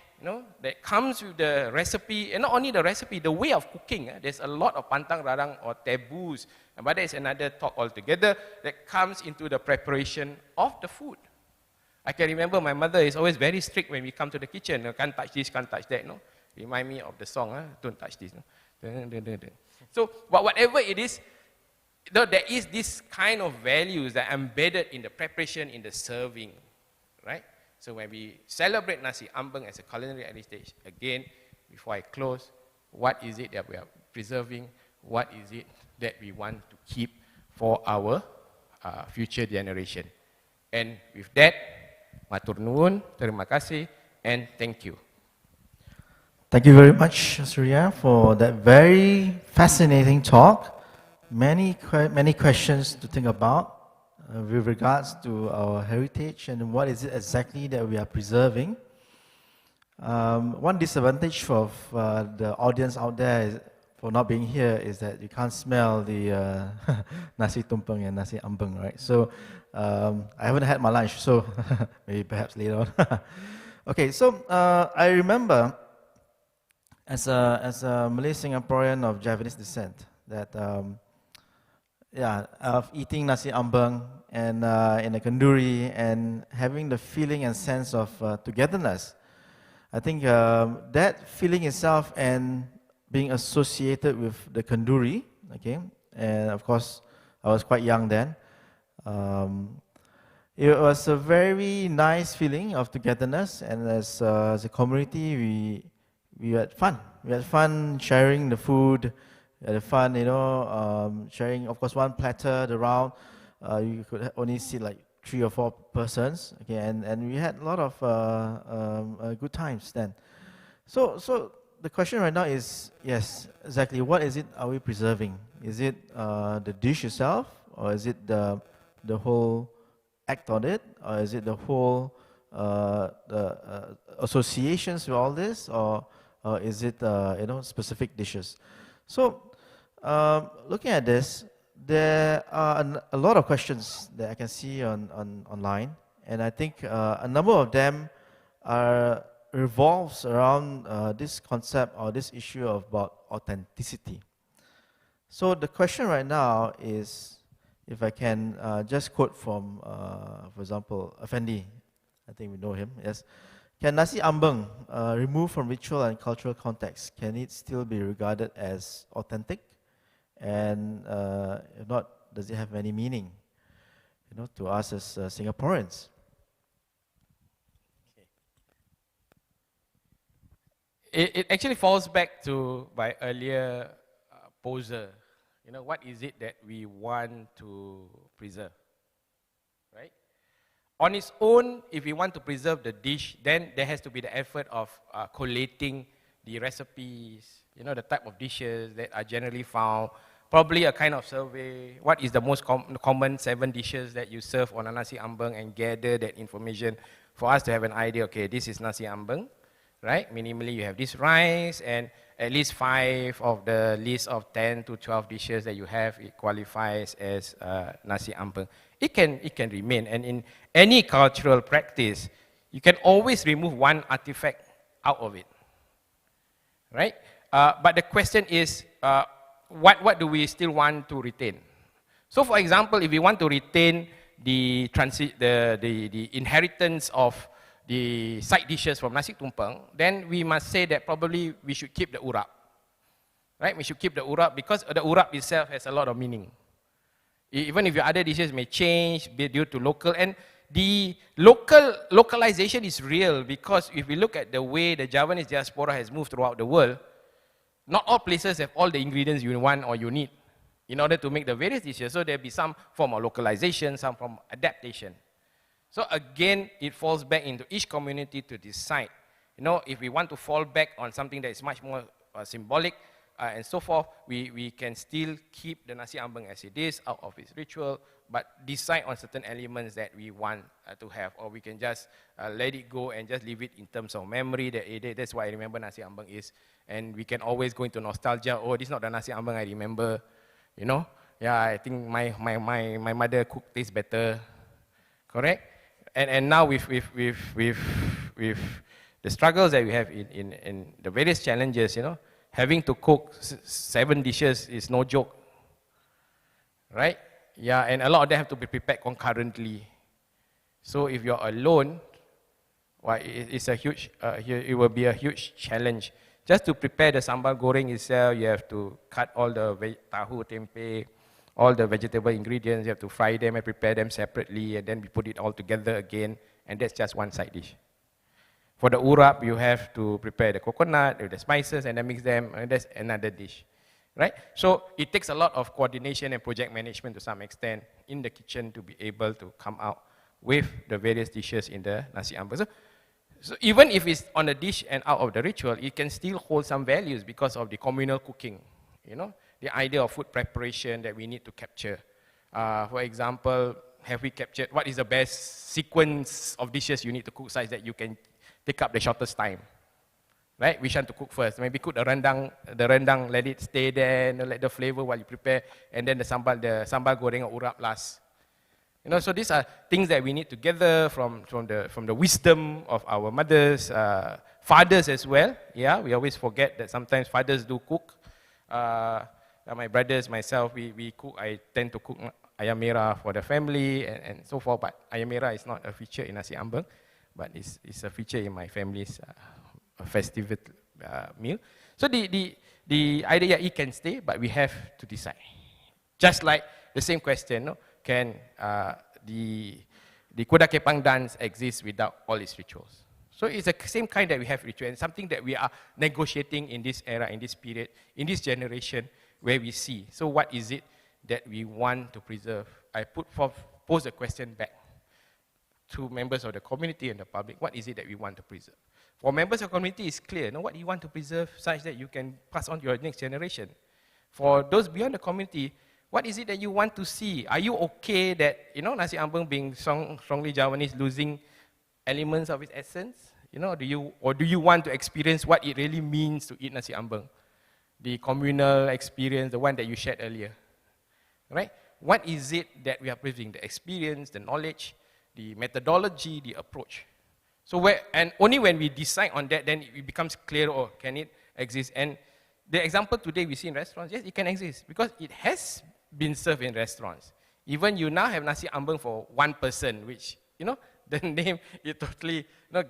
that comes with the recipe, and not only the recipe, the way of cooking. There's a lot of pantang larang or taboos, but that is another talk altogether that comes into the preparation of the food. I can remember my mother is always very strict when we come to the kitchen. Can't touch this, can't touch that. Remind me of the song, don't touch this. So, but whatever it is, there is this kind of values that are embedded in the preparation, in the serving, right? So when we celebrate Nasi Ambeng as a culinary heritage, again, before I close, what is it that we are preserving? What is it that we want to keep for our future generation? And with that, matur nuwun, terima kasih, and thank you. Thank you very much, Surya, for that very fascinating talk. Many questions to think about with regards to our heritage and what is it exactly that we are preserving. One disadvantage of the audience out there for not being here is that you can't smell the Nasi Tumpeng and Nasi Ambeng, right? So I haven't had my lunch, so maybe perhaps later on. Okay, so I remember as a Malay Singaporean of Javanese descent that of eating Nasi Ambeng and in a kenduri and having the feeling and sense of togetherness. I think that feeling itself and being associated with the kenduri, okay, and of course I was quite young then. It was a very nice feeling of togetherness, and as a community, we had fun. We had fun sharing the food. We had fun, sharing. Of course, one platter around. You could only see like 3 or 4 persons. Okay, and we had a lot of good times then. So the question right now is, yes, exactly. What is it? Are we preserving? Is it the dish itself, or is it the whole act on it, or is it the whole the associations with all this, or is it specific dishes? So looking at this, there are a lot of questions that I can see online, and I think a number of them revolves around this concept or this issue about authenticity. So the question right now is, if I can just quote from, for example, Effendi, I think we know him, yes. Can Nasi Ambeng, removed from ritual and cultural context, can it still be regarded as authentic? And if not, does it have any meaning, to us as Singaporeans? It actually falls back to my earlier poser. What is it that we want to preserve, right? On its own, if we want to preserve the dish, then there has to be the effort of collating the recipes, the type of dishes that are generally found, probably a kind of survey. What is the most common 7 dishes that you serve on a Nasi Ambeng, and gather that information for us to have an idea, okay, this is Nasi Ambeng, right? Minimally, you have this rice, and at least 5 of the list of 10 to 12 dishes that you have, it qualifies as Nasi Ambeng. It can remain, and in any cultural practice, you can always remove one artifact out of it, right? But the question is, what do we still want to retain? So for example, if we want to retain the inheritance of the side dishes from Nasi Tumpeng, then we must say that probably we should keep the urap, right? We should keep the urap because the urap itself has a lot of meaning. Even if your other dishes may change due to local, and the localization is real, because if we look at the way the Javanese diaspora has moved throughout the world, not all places have all the ingredients you want or you need in order to make the various dishes. So there'll be some form of localization, some form of adaptation. So again, it falls back into each community to decide. You know, if we want to fall back on something that is much more symbolic and so forth, we can still keep the Nasi Ambeng as it is, out of its ritual, but decide on certain elements that we want to have, or we can just let it go and just leave it in terms of memory. That's why I remember Nasi Ambeng is, and we can always go into nostalgia. Oh, this is not the Nasi Ambeng I remember, you know. Yeah, I think my mother cooked this better, correct? And now with the struggles that we have in the various challenges, you know, having to cook 7 dishes is no joke, right? Yeah, and a lot of them have to be prepared concurrently. So if you're alone, well, it's a huge, it will be a huge challenge. Just to prepare the sambal goreng itself, you have to cut all the tahu, tempeh, all the vegetable ingredients, you have to fry them and prepare them separately, and then we put it all together again, and that's just one side dish. For the urap, you have to prepare the coconut with the spices and then mix them, and that's another dish, right? So it takes a lot of coordination and project management to some extent in the kitchen to be able to come out with the various dishes in the Nasi Ambeng. So even if it's on a dish and out of the ritual, it can still hold some values because of the communal cooking, you know, the idea of food preparation that we need to capture. For example, have we captured what is the best sequence of dishes you need to cook such that you can take up the shortest time, right? Which one to cook first? Maybe cook the rendang, let it stay there, and let the flavor while you prepare, and then the sambal goreng or urap last. You know, so these are things that we need to gather from the wisdom of our mothers, fathers as well. Yeah, we always forget that sometimes fathers do cook. My brothers, myself, we cook. I tend to cook ayam merah for the family and so forth. But ayam merah is not a feature in Nasi Ambeng, but it's a feature in my family's festive meal. So the idea, it can stay, but we have to decide. Just like the same question, no? Can the Kuda Kepang dance exist without all its rituals? So it's the same kind that we have ritual, and something that we are negotiating in this era, in this period, in this generation, where we see. So what is it that we want to preserve? I pose a question back to members of the community and the public. What is it that we want to preserve? For members of the community, it's clear. What do you want to preserve such that you can pass on to your next generation? For those beyond the community, what is it that you want to see? Are you okay that, you know, Nasi Ambeng being strongly Javanese, losing elements of its essence? You know, do you want to experience what it really means to eat Nasi Ambeng? The communal experience, the one that you shared earlier, right? What is it that we are preserving? The experience, the knowledge, the methodology, the approach. So and only when we decide on that, then it becomes clear, or can it exist? And the example today we see in restaurants, yes, it can exist because it has been served in restaurants. Even you now have Nasi Ambeng for one person, which, you know, the name is totally, you know,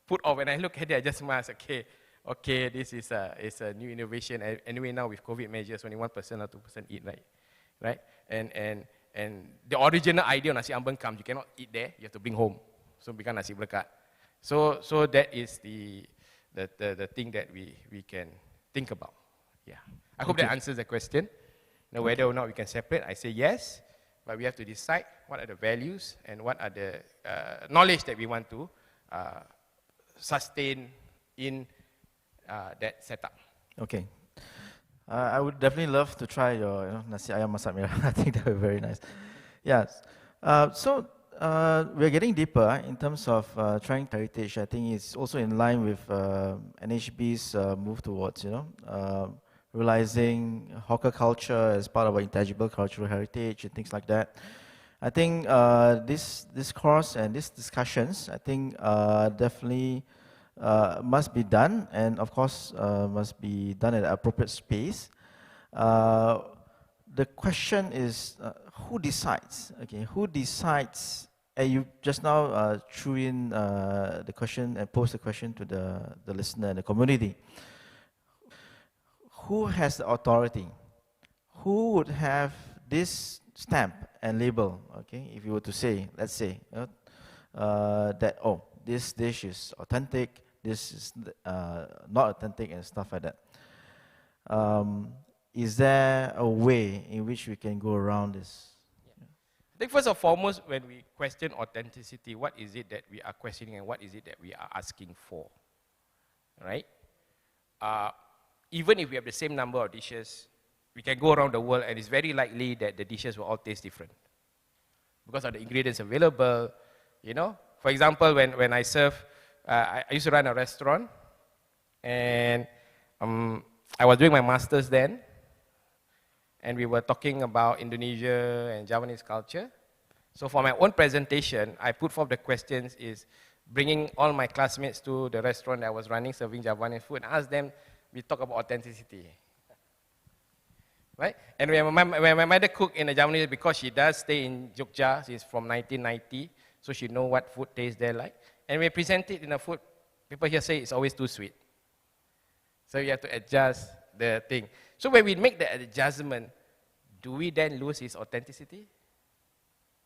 put off. When I look at it, I just must, okay, this is a new innovation. Anyway, now with COVID measures, only 1% or 2% eat, right? And the original idea of Nasi Ambeng comes, you cannot eat there, you have to bring home. So it becomes Nasi Berkat. So that is the thing that we can think about. Yeah. I hope that answers the question. Now, whether or not we can separate, I say yes, but we have to decide what are the values and what are the knowledge that we want to sustain in that setup. Okay. I would definitely love to try your nasi ayam masak merah. I think that would be very nice. Yes. So we're getting deeper in terms of trying heritage. I think it's also in line with NHB's move towards, realizing hawker culture as part of our intangible cultural heritage and things like that. I think this course and these discussions, I think definitely must be done, and of course must be done at an appropriate space. The question is, who decides? Okay, who decides? And you just now threw in the question and posed the question to the listener and the community. Who has the authority? Who would have this stamp and label? Okay, if you were to say, let's say, that this dish is authentic, this is not authentic, and stuff like that. Is there a way in which we can go around this? I think first and foremost, when we question authenticity, what is it that we are questioning and what is it that we are asking for, right? Even if we have the same number of dishes, we can go around the world and it's very likely that the dishes will all taste different because of the ingredients available, For example, when I serve, I used to run a restaurant and I was doing my master's then, and we were talking about Indonesia and Javanese culture. So for my own presentation, I put forth the questions is bringing all my classmates to the restaurant that I was running, serving Javanese food, and ask them, we talk about authenticity. Right? And when my mother cooked in the Javanese, because she does stay in Jogja, she's from 1990, so she knows what food tastes there like. And we present it in a food, people here say it's always too sweet. So you have to adjust the thing. So when we make the adjustment, do we then lose its authenticity?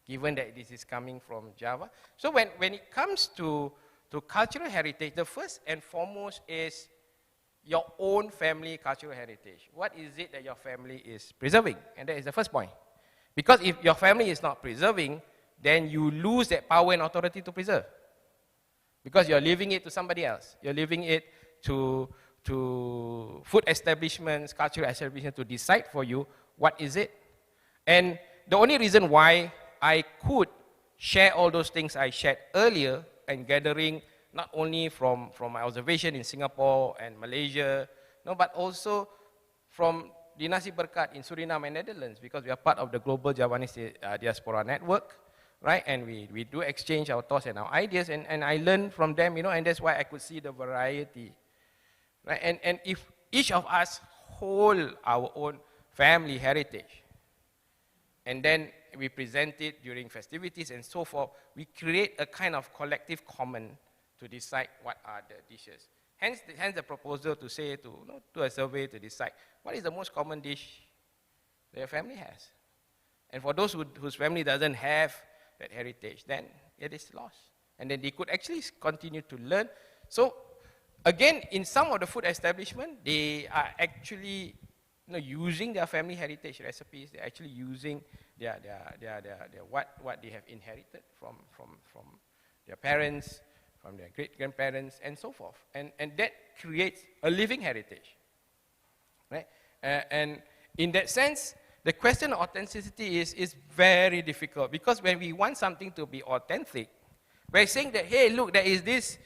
Given that this is coming from Java. So when it comes to cultural heritage, the first and foremost is your own family cultural heritage. What is it that your family is preserving? And that is the first point. Because if your family is not preserving, then you lose that power and authority to preserve. Because you're leaving it to somebody else. You're leaving it to food establishments, cultural establishments to decide for you what is it. And the only reason why I could share all those things I shared earlier and gathering not only from my observation in Singapore and Malaysia, but also from the Nasi Berkat in Suriname and Netherlands, because we are part of the global Javanese diaspora network, right? And we do exchange our thoughts and our ideas, and I learn from them, and that's why I could see the variety. Right? And if each of us hold our own family heritage, and then we present it during festivities and so forth, we create a kind of collective common to decide what are the dishes. Hence the proposal to say, to a survey to decide, what is the most common dish that your family has? And for those whose family doesn't have that heritage, then it is lost. And then they could actually continue to learn. So, again, in some of the food establishments, they are actually using their family heritage recipes. They're actually using their what they have inherited from their parents, from their great-grandparents, and so forth. And that creates a living heritage. Right? And in that sense, the question of authenticity is very difficult, because when we want something to be authentic, we're saying that, hey, look, there is this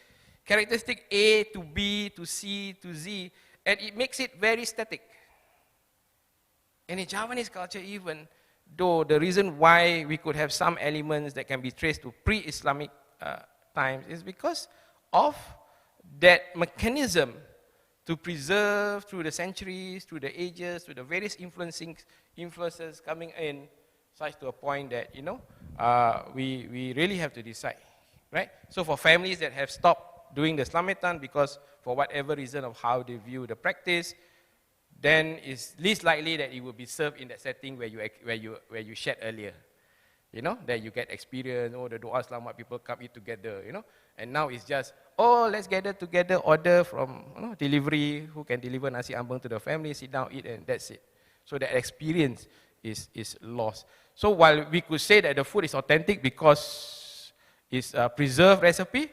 characteristic A to B to C to Z, and it makes it very static. And in Javanese culture even, though the reason why we could have some elements that can be traced to pre-Islamic times is because of that mechanism to preserve through the centuries, through the ages, through the various influences coming in, such to a point that, we really have to decide, right? So for families that have stopped doing the Slametan because for whatever reason of how they view the practice, then it's least likely that it will be served in that setting where you shared earlier. That you get experience, the doa selamat, people come eat together, And now it's just, let's gather together, order from delivery, who can deliver Nasi Ambeng to the family, sit down, eat, and that's it. So that experience is lost. So while we could say that the food is authentic because it's a preserved recipe,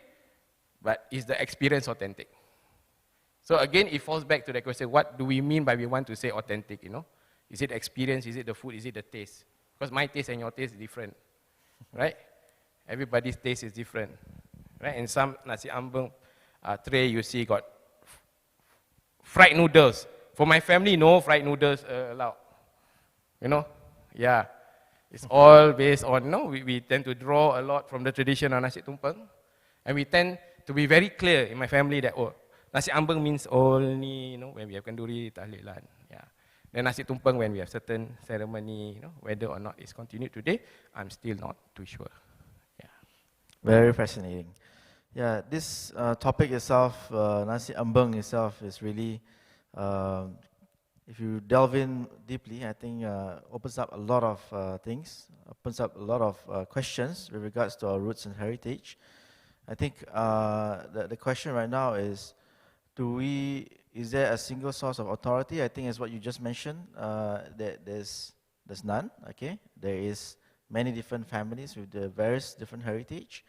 but is the experience authentic? So again, it falls back to the question, what do we mean by we want to say authentic, Is it experience, is it the food, is it the taste? Because my taste and your taste is different, right? everybody's taste is different, right? In some Nasi Ambeng tray, you see got fried noodles. For my family, no fried noodles allowed. You know, yeah. It's all based on, we tend to draw a lot from the tradition of Nasi Tumpeng. And we tend to be very clear in my family that, Nasi Ambeng means only, when we have kanduri, tahlilan. Yeah. Then Nasi Tumpeng when we have certain ceremony, whether or not it's continued today, I'm still not too sure. Yeah. Very fascinating. Yeah, this topic itself, Nasi Ambeng itself, is really, if you delve in deeply, I think opens up a lot of things, opens up a lot of questions with regards to our roots and heritage. I think the question right now is, is there a single source of authority? I think as what you just mentioned, there's none, okay? There is many different families with the various different heritage.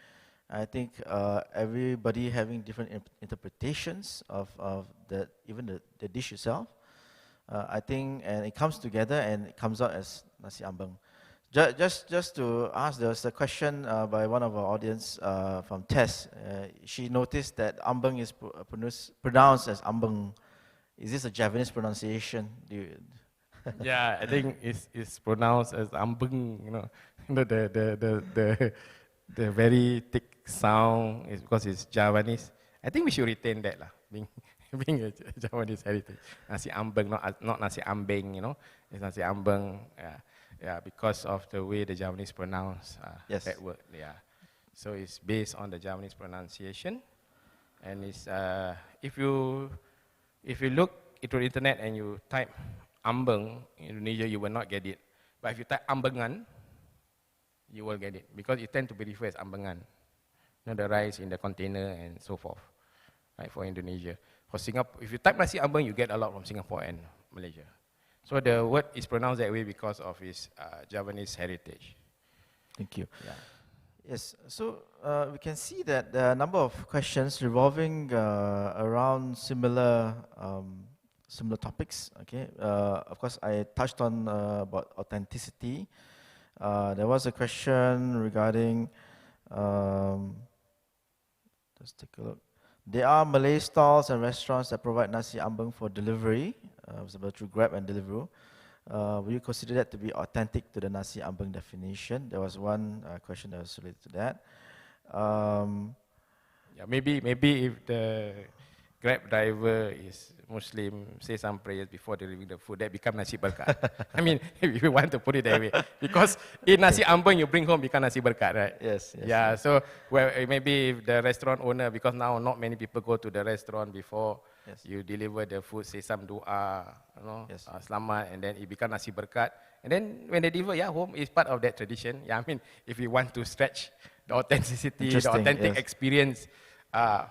I think everybody having different interpretations of even the dish itself. I think, and it comes together and it comes out as Nasi Ambeng. Just to ask, there was a question by one of our audience from Tess. She noticed that Ambeng is pronounced as Ambeng. Is this a Javanese pronunciation? Yeah, I think it's pronounced as Ambeng. The very thick sound is because it's Javanese. I think we should retain that lah. Being a Javanese heritage, Nasi Ambeng, not Nasi Ambeng, it's Nasi Ambeng, yeah, because of the way the Javanese pronounce that word, yeah. So it's based on the Javanese pronunciation, and it's if you look into the internet and you type Ambeng in Indonesia, you will not get it. But if you type Ambengan, you will get it because it tends to be referred as Ambengan, the rice in the container and so forth, right, for Indonesia. For Singapore, if you type Nasi Ambeng, you get a lot from Singapore and Malaysia. So the word is pronounced that way because of its Javanese heritage. Thank you. Yeah. Yes, so we can see that there are a number of questions revolving around similar topics. Okay, of course, I touched on about authenticity. There was a question regarding. Let's take a look. There are Malay stalls and restaurants that provide Nasi Ambeng for delivery, through Grab and Deliveroo. Will you consider that to be authentic to the Nasi Ambeng definition? There was one question that was related to that. Yeah, maybe if the Grab driver is Muslim, say some prayers before delivering the food, that become Nasi Berkat. I mean, if you want to put it that way. Because in Nasi Ambeng, you bring home, become Nasi Berkat, right? Yes. Yeah, so maybe if the restaurant owner, because now not many people go to the restaurant before you deliver the food, say some dua, selamat, and then it become Nasi Berkat. And then when they deliver, home is part of that tradition. Yeah, I mean, if you want to stretch the authenticity, the authentic experience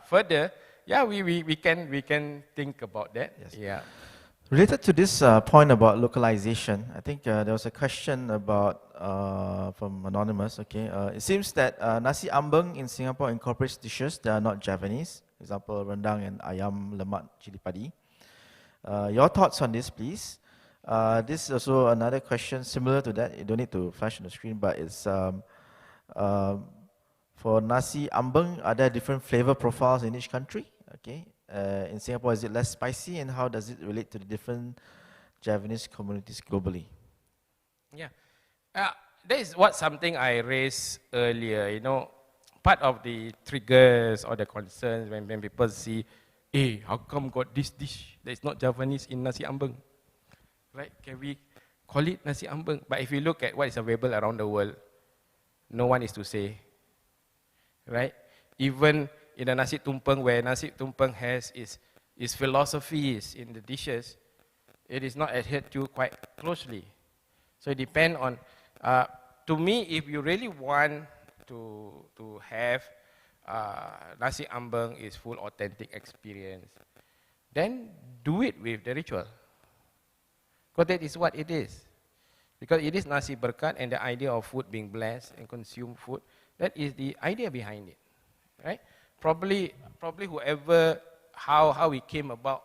further, yeah, we can think about that. Yes. Yeah. Related to this point about localization, I think there was a question about from Anonymous. Okay, it seems that Nasi Ambeng in Singapore incorporates dishes that are not Javanese, for example, rendang and ayam lemak cili padi. Your thoughts on this, please? This is also another question similar to that. You don't need to flash on the screen, but it's for Nasi Ambeng, are there different flavor profiles in each country? Okay, in Singapore, is it less spicy, and how does it relate to the different Javanese communities globally? Yeah, that is something I raised earlier. Part of the triggers or the concerns when people see, hey, how come got this dish that is not Javanese in Nasi Ambeng? Right? Can we call it Nasi Ambeng? But if you look at what is available around the world, no one is to say. Right? Even in the Nasi Tumpeng, where Nasi Tumpeng has its philosophies in the dishes, it is not adhered to quite closely. So it depends on, to me, if you really want to have Nasi Ambeng is full authentic experience, then do it with the ritual. Because that is what it is. Because it is Nasi Berkat, and the idea of food being blessed and consume food, that is the idea behind it, right? Probably whoever, how we came about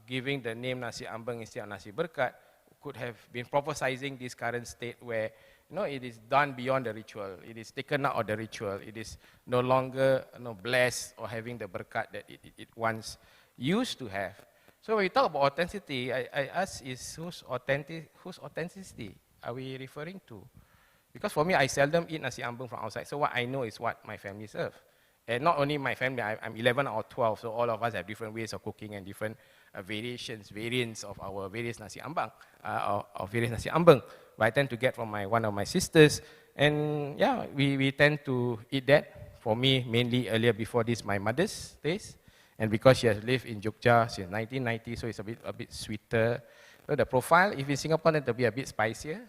giving the name Nasi Ambeng instead of Nasi Berkat could have been prophesizing this current state where it is done beyond the ritual. It is taken out of the ritual. It is no longer blessed or having the berkat that it once used to have. So when we talk about authenticity, I ask is whose authenticity are we referring to? Because for me, I seldom eat Nasi Ambeng from outside. So what I know is what my family serve. And not only my family, I'm 11 or 12, so all of us have different ways of cooking and different variants of our various Nasi Ambeng, of various Nasi Ambeng. But I tend to get from one of my sisters, and yeah, we tend to eat that. For me, mainly earlier before this, my mother's taste, and because she has lived in Jogja since 1990, so it's a bit sweeter. So the profile, if in Singapore, then it'll be a bit spicier,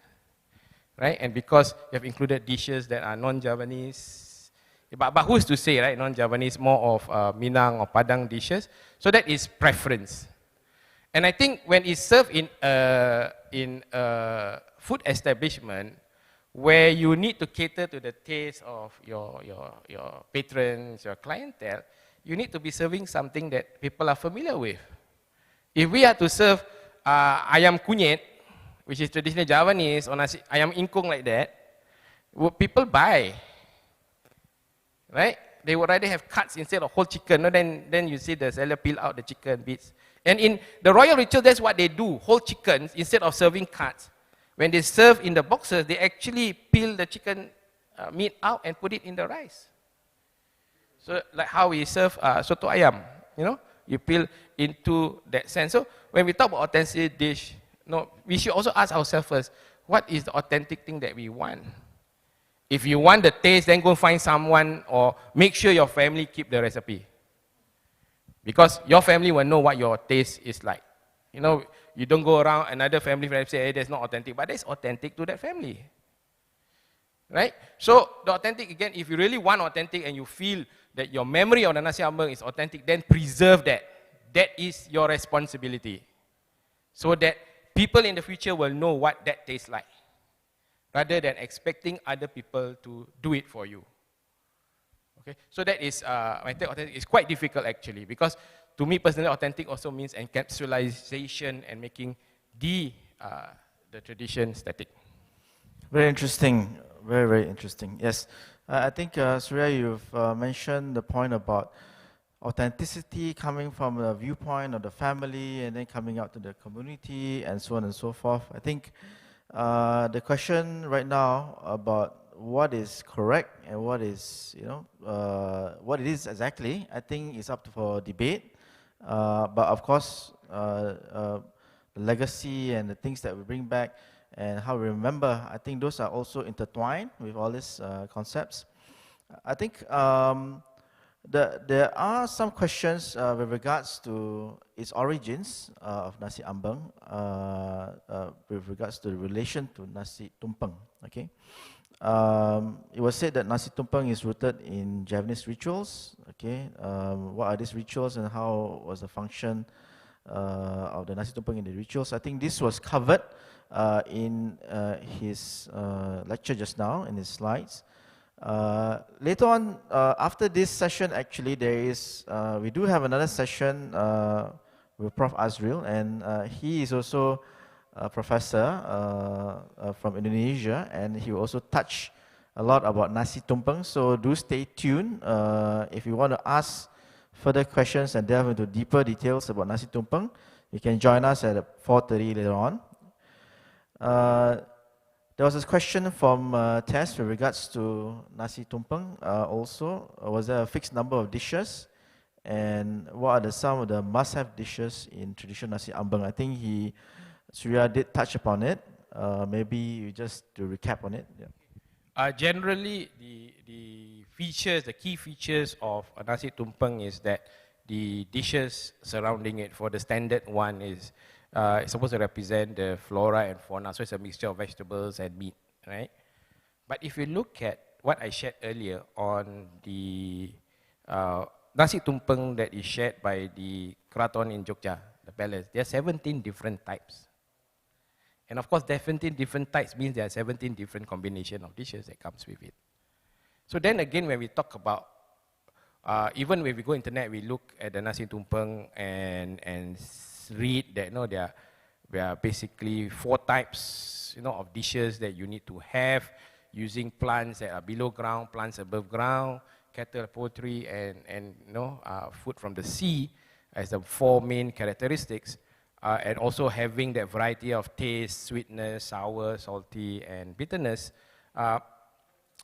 right? And because you have included dishes that are non-Javanese. But who's to say, right? Non-Javanese, more of Minang or Padang dishes. So that is preference. And I think when it's served in a food establishment where you need to cater to the taste of your patrons, your clientele, you need to be serving something that people are familiar with. If we are to serve ayam kunyit, which is traditional Javanese, or nasi ayam ingkung like that, would people buy? Right? They would rather have cuts instead of whole chicken. No? Then you see the seller peel out the chicken bits. And in the royal ritual, that's what they do. Whole chickens, instead of serving cuts. When they serve in the boxes, they actually peel the chicken meat out and put it in the rice. So like how we serve soto ayam, you peel into that sense. So when we talk about authentic dish, we should also ask ourselves first, what is the authentic thing that we want? If you want the taste, then go find someone or make sure your family keep the recipe. Because your family will know what your taste is like. You don't go around another family and say, hey, that's not authentic, but that's authentic to that family. Right? So the authentic, again, if you really want authentic and you feel that your memory of the Nasi Ambeng is authentic, then preserve that. That is your responsibility. So that people in the future will know what that tastes like, rather than expecting other people to do it for you. Okay, so that is, my take authentic is quite difficult actually, because to me personally, authentic also means encapsulation and making the tradition static. Very interesting, very, very interesting. Yes, I think Surya, you've mentioned the point about authenticity coming from the viewpoint of the family and then coming out to the community and so on and so forth. I think the question right now about what is correct and what is, what it is exactly, I think is up for debate. But of course, the legacy and the things that we bring back and how we remember, I think those are also intertwined with all these concepts. I think there are some questions with regards to its origins of Nasi Ambeng, with regards to the relation to Nasi Tumpeng. Okay, it was said that Nasi Tumpeng is rooted in Javanese rituals. Okay, what are these rituals and how was the function of the Nasi Tumpeng in the rituals? I think this was covered in his lecture just now, in his slides. Later on, after this session, actually, we do have another session with Prof. Azril, and he is also a professor from Indonesia, and he will also touch a lot about Nasi Tumpeng. So do stay tuned if you want to ask further questions and delve into deeper details about Nasi Tumpeng. You can join us at 4:30 later on. There was a question from Tess with regards to Nasi Tumpeng also. Was there a fixed number of dishes? And what are some of the must-have dishes in traditional Nasi Ambeng? I think Surya did touch upon it. Maybe just to recap on it. Yeah. Generally, the key features of a Nasi Tumpeng is that the dishes surrounding it, for the standard one, is it's supposed to represent the flora and fauna, so it's a mixture of vegetables and meat, right? But if you look at what I shared earlier on the Nasi Tumpeng that is shared by the Kraton in Jogja, the palace, there are 17 different types. And of course, 17 different types means there are 17 different combinations of dishes that comes with it. So then again, when we talk about, even when we go internet, we look at the Nasi Tumpeng and read that there are basically 4 types types, of dishes that you need to have using plants that are below ground, plants above ground, cattle, poultry, and food from the sea as the 4 main characteristics, and also having that variety of taste, sweetness, sour, salty, and bitterness.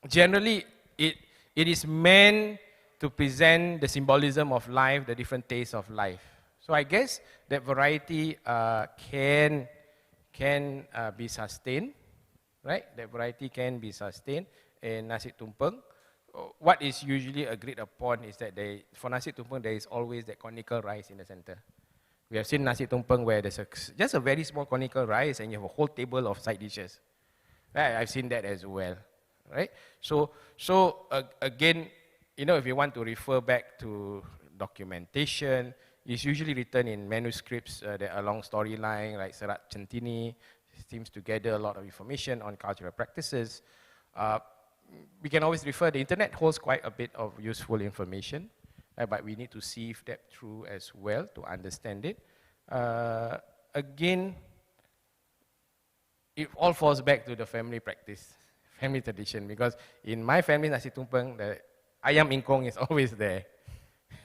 Generally, it is meant to present the symbolism of life, the different tastes of life. So I guess that variety can be sustained, right? That variety can be sustained in Nasi Tumpeng. What is usually agreed upon is that for Nasi Tumpeng, there is always that conical rice in the center. We have seen Nasi Tumpeng where there's just a very small conical rice and you have a whole table of side dishes. Right? I've seen that as well, right? So again, if you want to refer back to documentation, it's usually written in manuscripts that are along storyline, like Serat Centini, seems to gather a lot of information on cultural practices. We can always refer, the internet holds quite a bit of useful information, but we need to sieve that through as well to understand it. Again, it all falls back to the family practice, family tradition, because in my family, Nasi Tumpeng, the ayam ingkong is always there,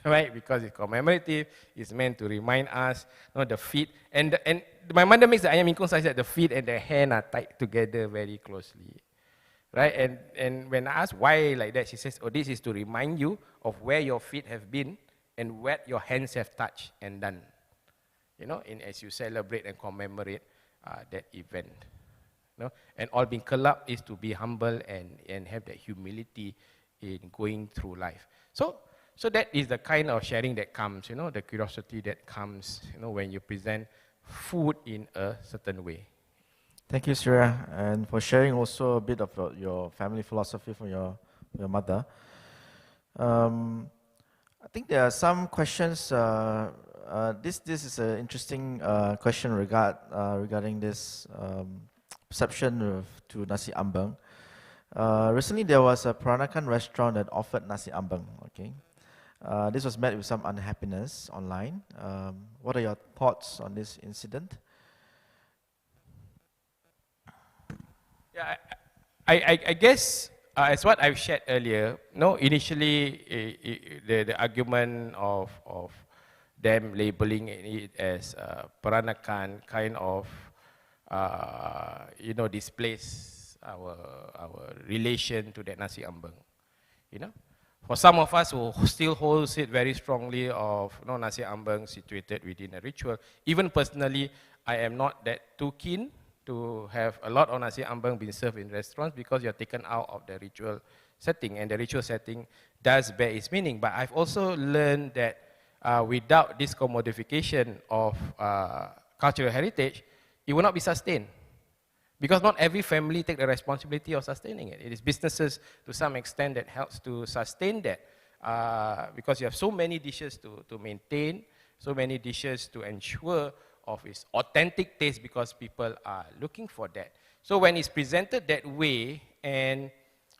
right? Because it's commemorative, it's meant to remind us, the feet, and my mother makes the ayam ingkong such that the feet and the hand are tied together very closely, right? And when I ask why like that, she says, this is to remind you of where your feet have been and what your hands have touched and done, as you celebrate and commemorate that event. And all being kelab is to be humble and have that humility in going through life. So that is the kind of sharing that comes, the curiosity that comes, when you present food in a certain way. Thank you, Surya, and for sharing also a bit of your family philosophy from your mother. I think there are some questions. This is an interesting question regarding this perception to Nasi Ambeng. Recently, there was a Peranakan restaurant that offered Nasi Ambeng. Okay, this was met with some unhappiness online. What are your thoughts on this incident? Yeah, I guess as what I've shared earlier, initially the argument of them labeling it as Peranakan kind of displays our relation to that Nasi Ambeng. For some of us who still holds it very strongly of Nasi Ambeng situated within a ritual. Even personally, I am not that too keen to have a lot of Nasi Ambeng being served in restaurants because you're taken out of the ritual setting, and the ritual setting does bear its meaning. But I've also learned that without this commodification of cultural heritage, it will not be sustained. Because not every family take the responsibility of sustaining it. It is businesses to some extent that helps to sustain that. Because you have so many dishes to maintain, so many dishes to ensure of its authentic taste because people are looking for that. So when it's presented that way, and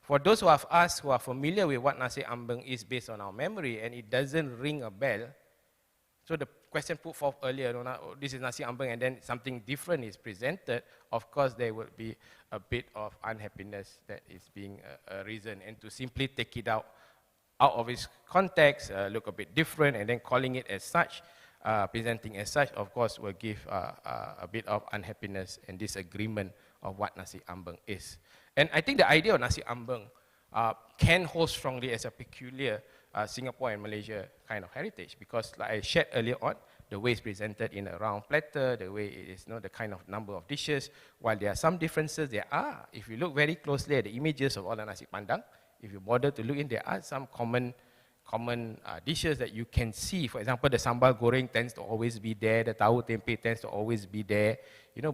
for those who have us who are familiar with what Nasi Ambeng is based on our memory, and it doesn't ring a bell, so the question put forth earlier, this is Nasi Ambeng, and then something different is presented, of course there would be a bit of unhappiness that is being arisen, and to simply take it out of its context, look a bit different, and then calling it as such, presenting as such, of course, will give a bit of unhappiness and disagreement of what Nasi Ambeng is. And I think the idea of Nasi Ambeng can hold strongly as a peculiar Singapore and Malaysia kind of heritage, because like I shared earlier on, the way it's presented in a round platter, the way it is, the kind of number of dishes, while there are some differences, there are. If you look very closely at the images of all the Nasi Pandang, if you bother to look in, there are some common dishes that you can see. For example, the sambal goreng tends to always be there, the tahu tempe tends to always be there,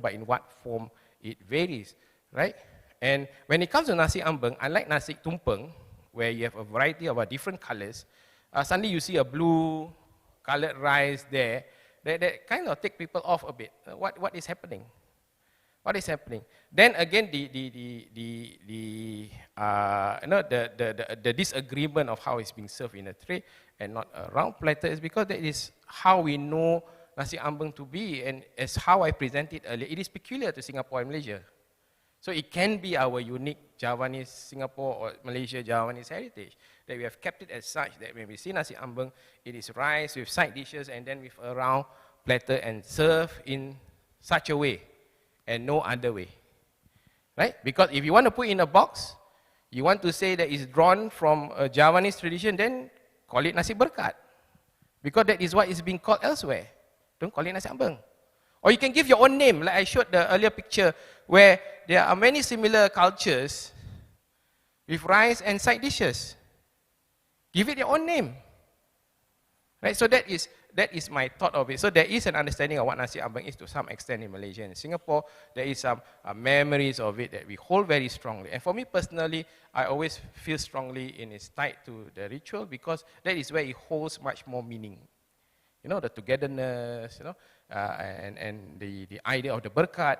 but in what form it varies, right? And when it comes to Nasi Ambeng, unlike Nasi Tumpeng, where you have a variety of different colors, suddenly you see a blue colored rice there, that kind of take people off a bit. What is happening? What is happening? Then again, the disagreement of how it's being served in a tray and not a round platter is because that is how we know Nasi Ambeng to be, and as how I presented earlier, it is peculiar to Singapore and Malaysia. So it can be our unique Javanese, Singapore or Malaysia Javanese heritage, that we have kept it as such that when we see Nasi Ambeng, it is rice with side dishes and then with a round platter and served in such a way and no other way. Right? Because if you want to put in a box, you want to say that it's drawn from a Javanese tradition, then call it Nasi Berkat. Because that is what is being called elsewhere. Don't call it Nasi Ambeng. Or you can give your own name, like I showed the earlier picture, where there are many similar cultures with rice and side dishes. Give it your own name. Right? So that is my thought of it. So there is an understanding of what Nasi Ambeng is to some extent in Malaysia and Singapore. There is some memories of it that we hold very strongly. And for me personally, I always feel strongly in it's tied to the ritual because that is where it holds much more meaning. You know, the togetherness, you know, and the idea of the berkat,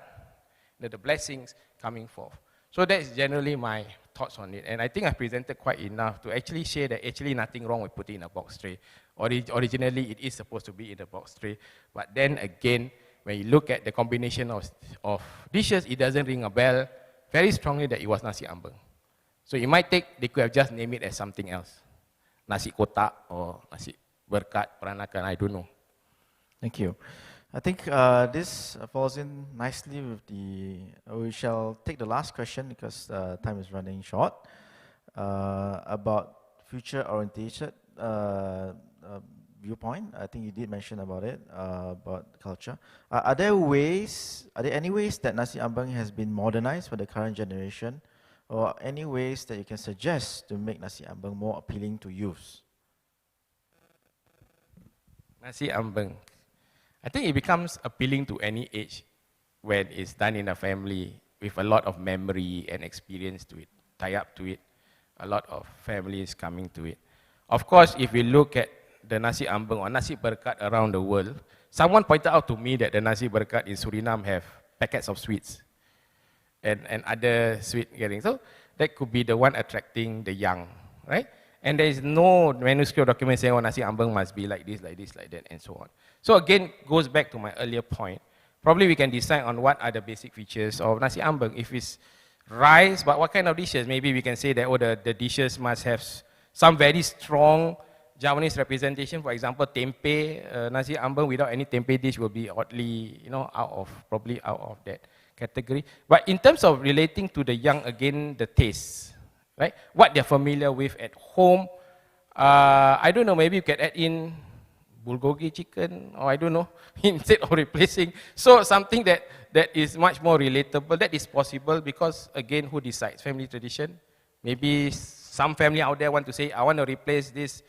the blessings coming forth. So that's generally my thoughts on it. And I think I presented quite enough to actually share that actually nothing wrong with putting in a box tray. Originally, it is supposed to be in a box tray. But then again, when you look at the combination of dishes, it doesn't ring a bell very strongly that it was Nasi Ambeng. So it might take, they could have just named it as something else. Nasi kotak or Nasi berkat, Peranakan, I don't know. Thank you. I think this falls in nicely with the, we shall take the last question because time is running short, about future oriented viewpoint. I think you did mention about it, about culture. Are there any ways that Nasi Ambeng has been modernized for the current generation, or any ways that you can suggest to make Nasi Ambeng more appealing to youths? Nasi Ambeng. I think it becomes appealing to any age when it's done in a family with a lot of memory and experience to it, tie up to it, a lot of families coming to it. Of course, if we look at the Nasi Ambeng or Nasi Berkat around the world, someone pointed out to me that the Nasi Berkat in Suriname have packets of sweets and other sweet getting. So that could be the one attracting the young, right? And there is no manuscript document saying, oh, Nasi Ambeng must be like this, like that, and so on. So again, goes back to my earlier point. Probably we can decide on what are the basic features of Nasi Ambeng. If it's rice, but what kind of dishes? Maybe we can say that, oh, the dishes must have some very strong Javanese representation. For example, tempeh, Nasi Ambeng without any tempeh dish will be oddly, probably out of that category. But in terms of relating to the young, again, the taste, right? What they're familiar with at home. I don't know, maybe you can add in bulgogi chicken, or I don't know, instead of replacing. So something that is much more relatable, that is possible because, again, who decides? Family tradition. Maybe some family out there want to say, I want to replace this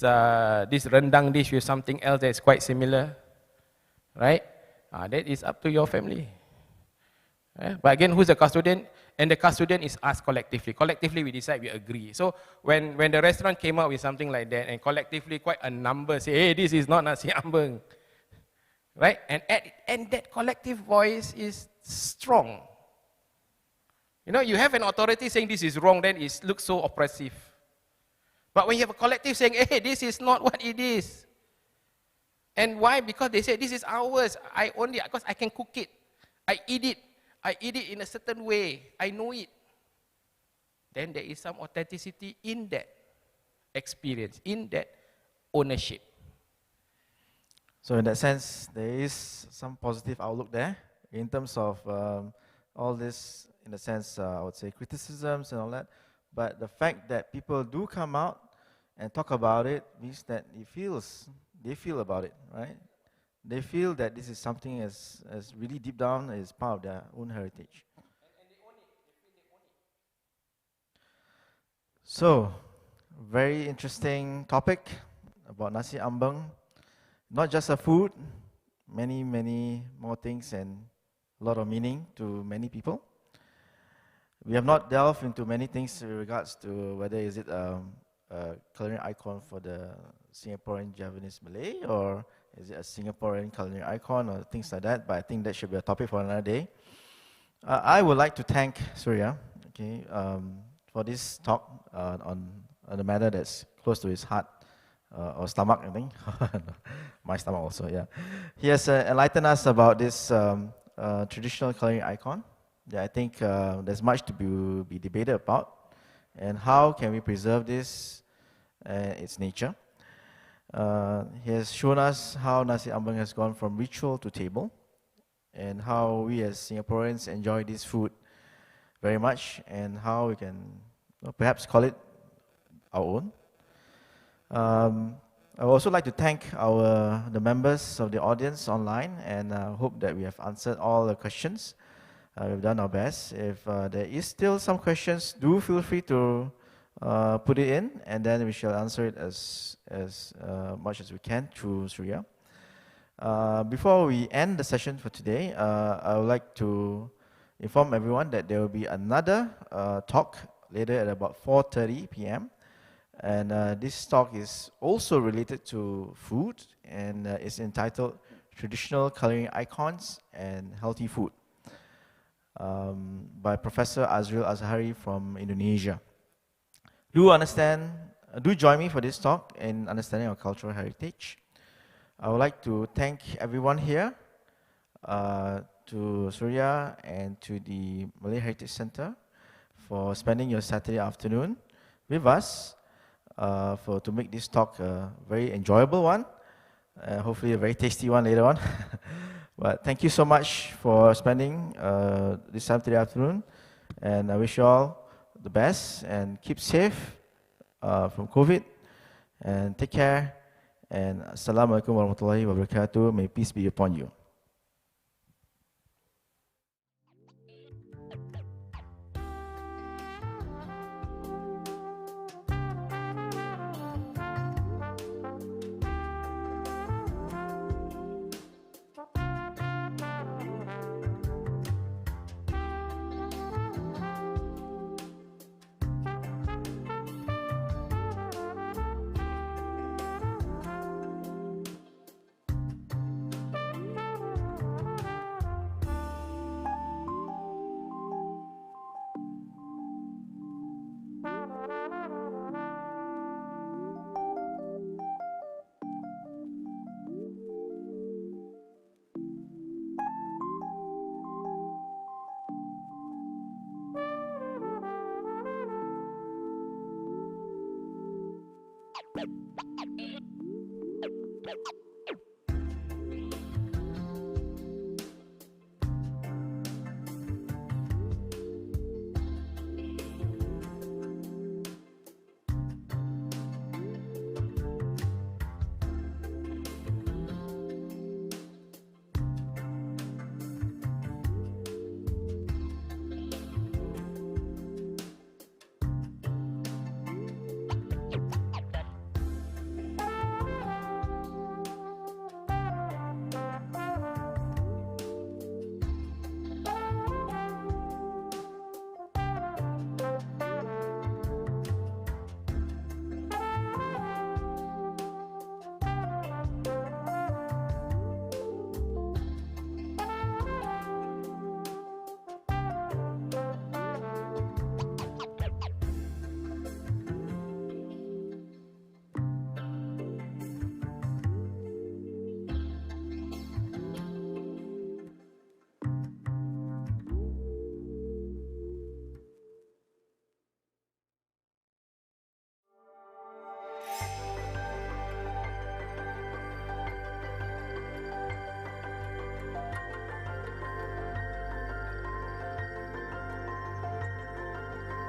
rendang dish with something else that is quite similar, right? That is up to your family. But again, who's the custodian? And the custodian is us collectively. Collectively, we decide, we agree. So when the restaurant came out with something like that, and collectively quite a number say, hey, this is not Nasi Ambeng, right? And that collective voice is strong. You know, you have an authority saying this is wrong, then it looks so oppressive. But when you have a collective saying, hey, this is not what it is. And why? Because they say, this is ours. Because I can cook it. I eat it. I eat it in a certain way. I know it. Then there is some authenticity in that experience, in that ownership. So in that sense, there is some positive outlook there in terms of all this, in a sense, I would say criticisms and all that. But the fact that people do come out and talk about it means that they feel about it, right? They feel that this is something as really deep down is part of their own heritage. And they own it. They feel they own it. So, very interesting topic about Nasi Ambeng. Not just a food, many more things and a lot of meaning to many people. We have not delved into many things in regards to whether is it a culinary icon for the Singaporean Javanese Malay, or is it a Singaporean culinary icon, or things like that, but I think that should be a topic for another day. I would like to thank Surya, for this talk on a matter that's close to his heart, or stomach, I think. My stomach also, yeah. He has enlightened us about this traditional culinary icon, that I think there's much to be debated about, and how can we preserve this its nature. He has shown us how Nasi Ambeng has gone from ritual to table, and how we as Singaporeans enjoy this food very much, and how we can perhaps call it our own. I would also like to thank the members of the audience online, and hope that we have answered all the questions. We've done our best. If there is still some questions, do feel free to put it in, and then we shall answer it as much as we can through Surya. Before we end the session for today, I would like to inform everyone that there will be another talk later at about 4:30 p.m. And this talk is also related to food, and is entitled Traditional Culinary Icons and Healthy Food, by Professor Azril Azhari from Indonesia. Do join me for this talk in understanding our cultural heritage. I would like to thank everyone here, to Surya and to the Malay Heritage Center for spending your Saturday afternoon with us, to make this talk a very enjoyable one, hopefully a very tasty one later on. But thank you so much for spending this Saturday afternoon, and I wish you all the best, and keep safe from COVID, and take care, and Assalamualaikum warahmatullahi wabarakatuh. May peace be upon you.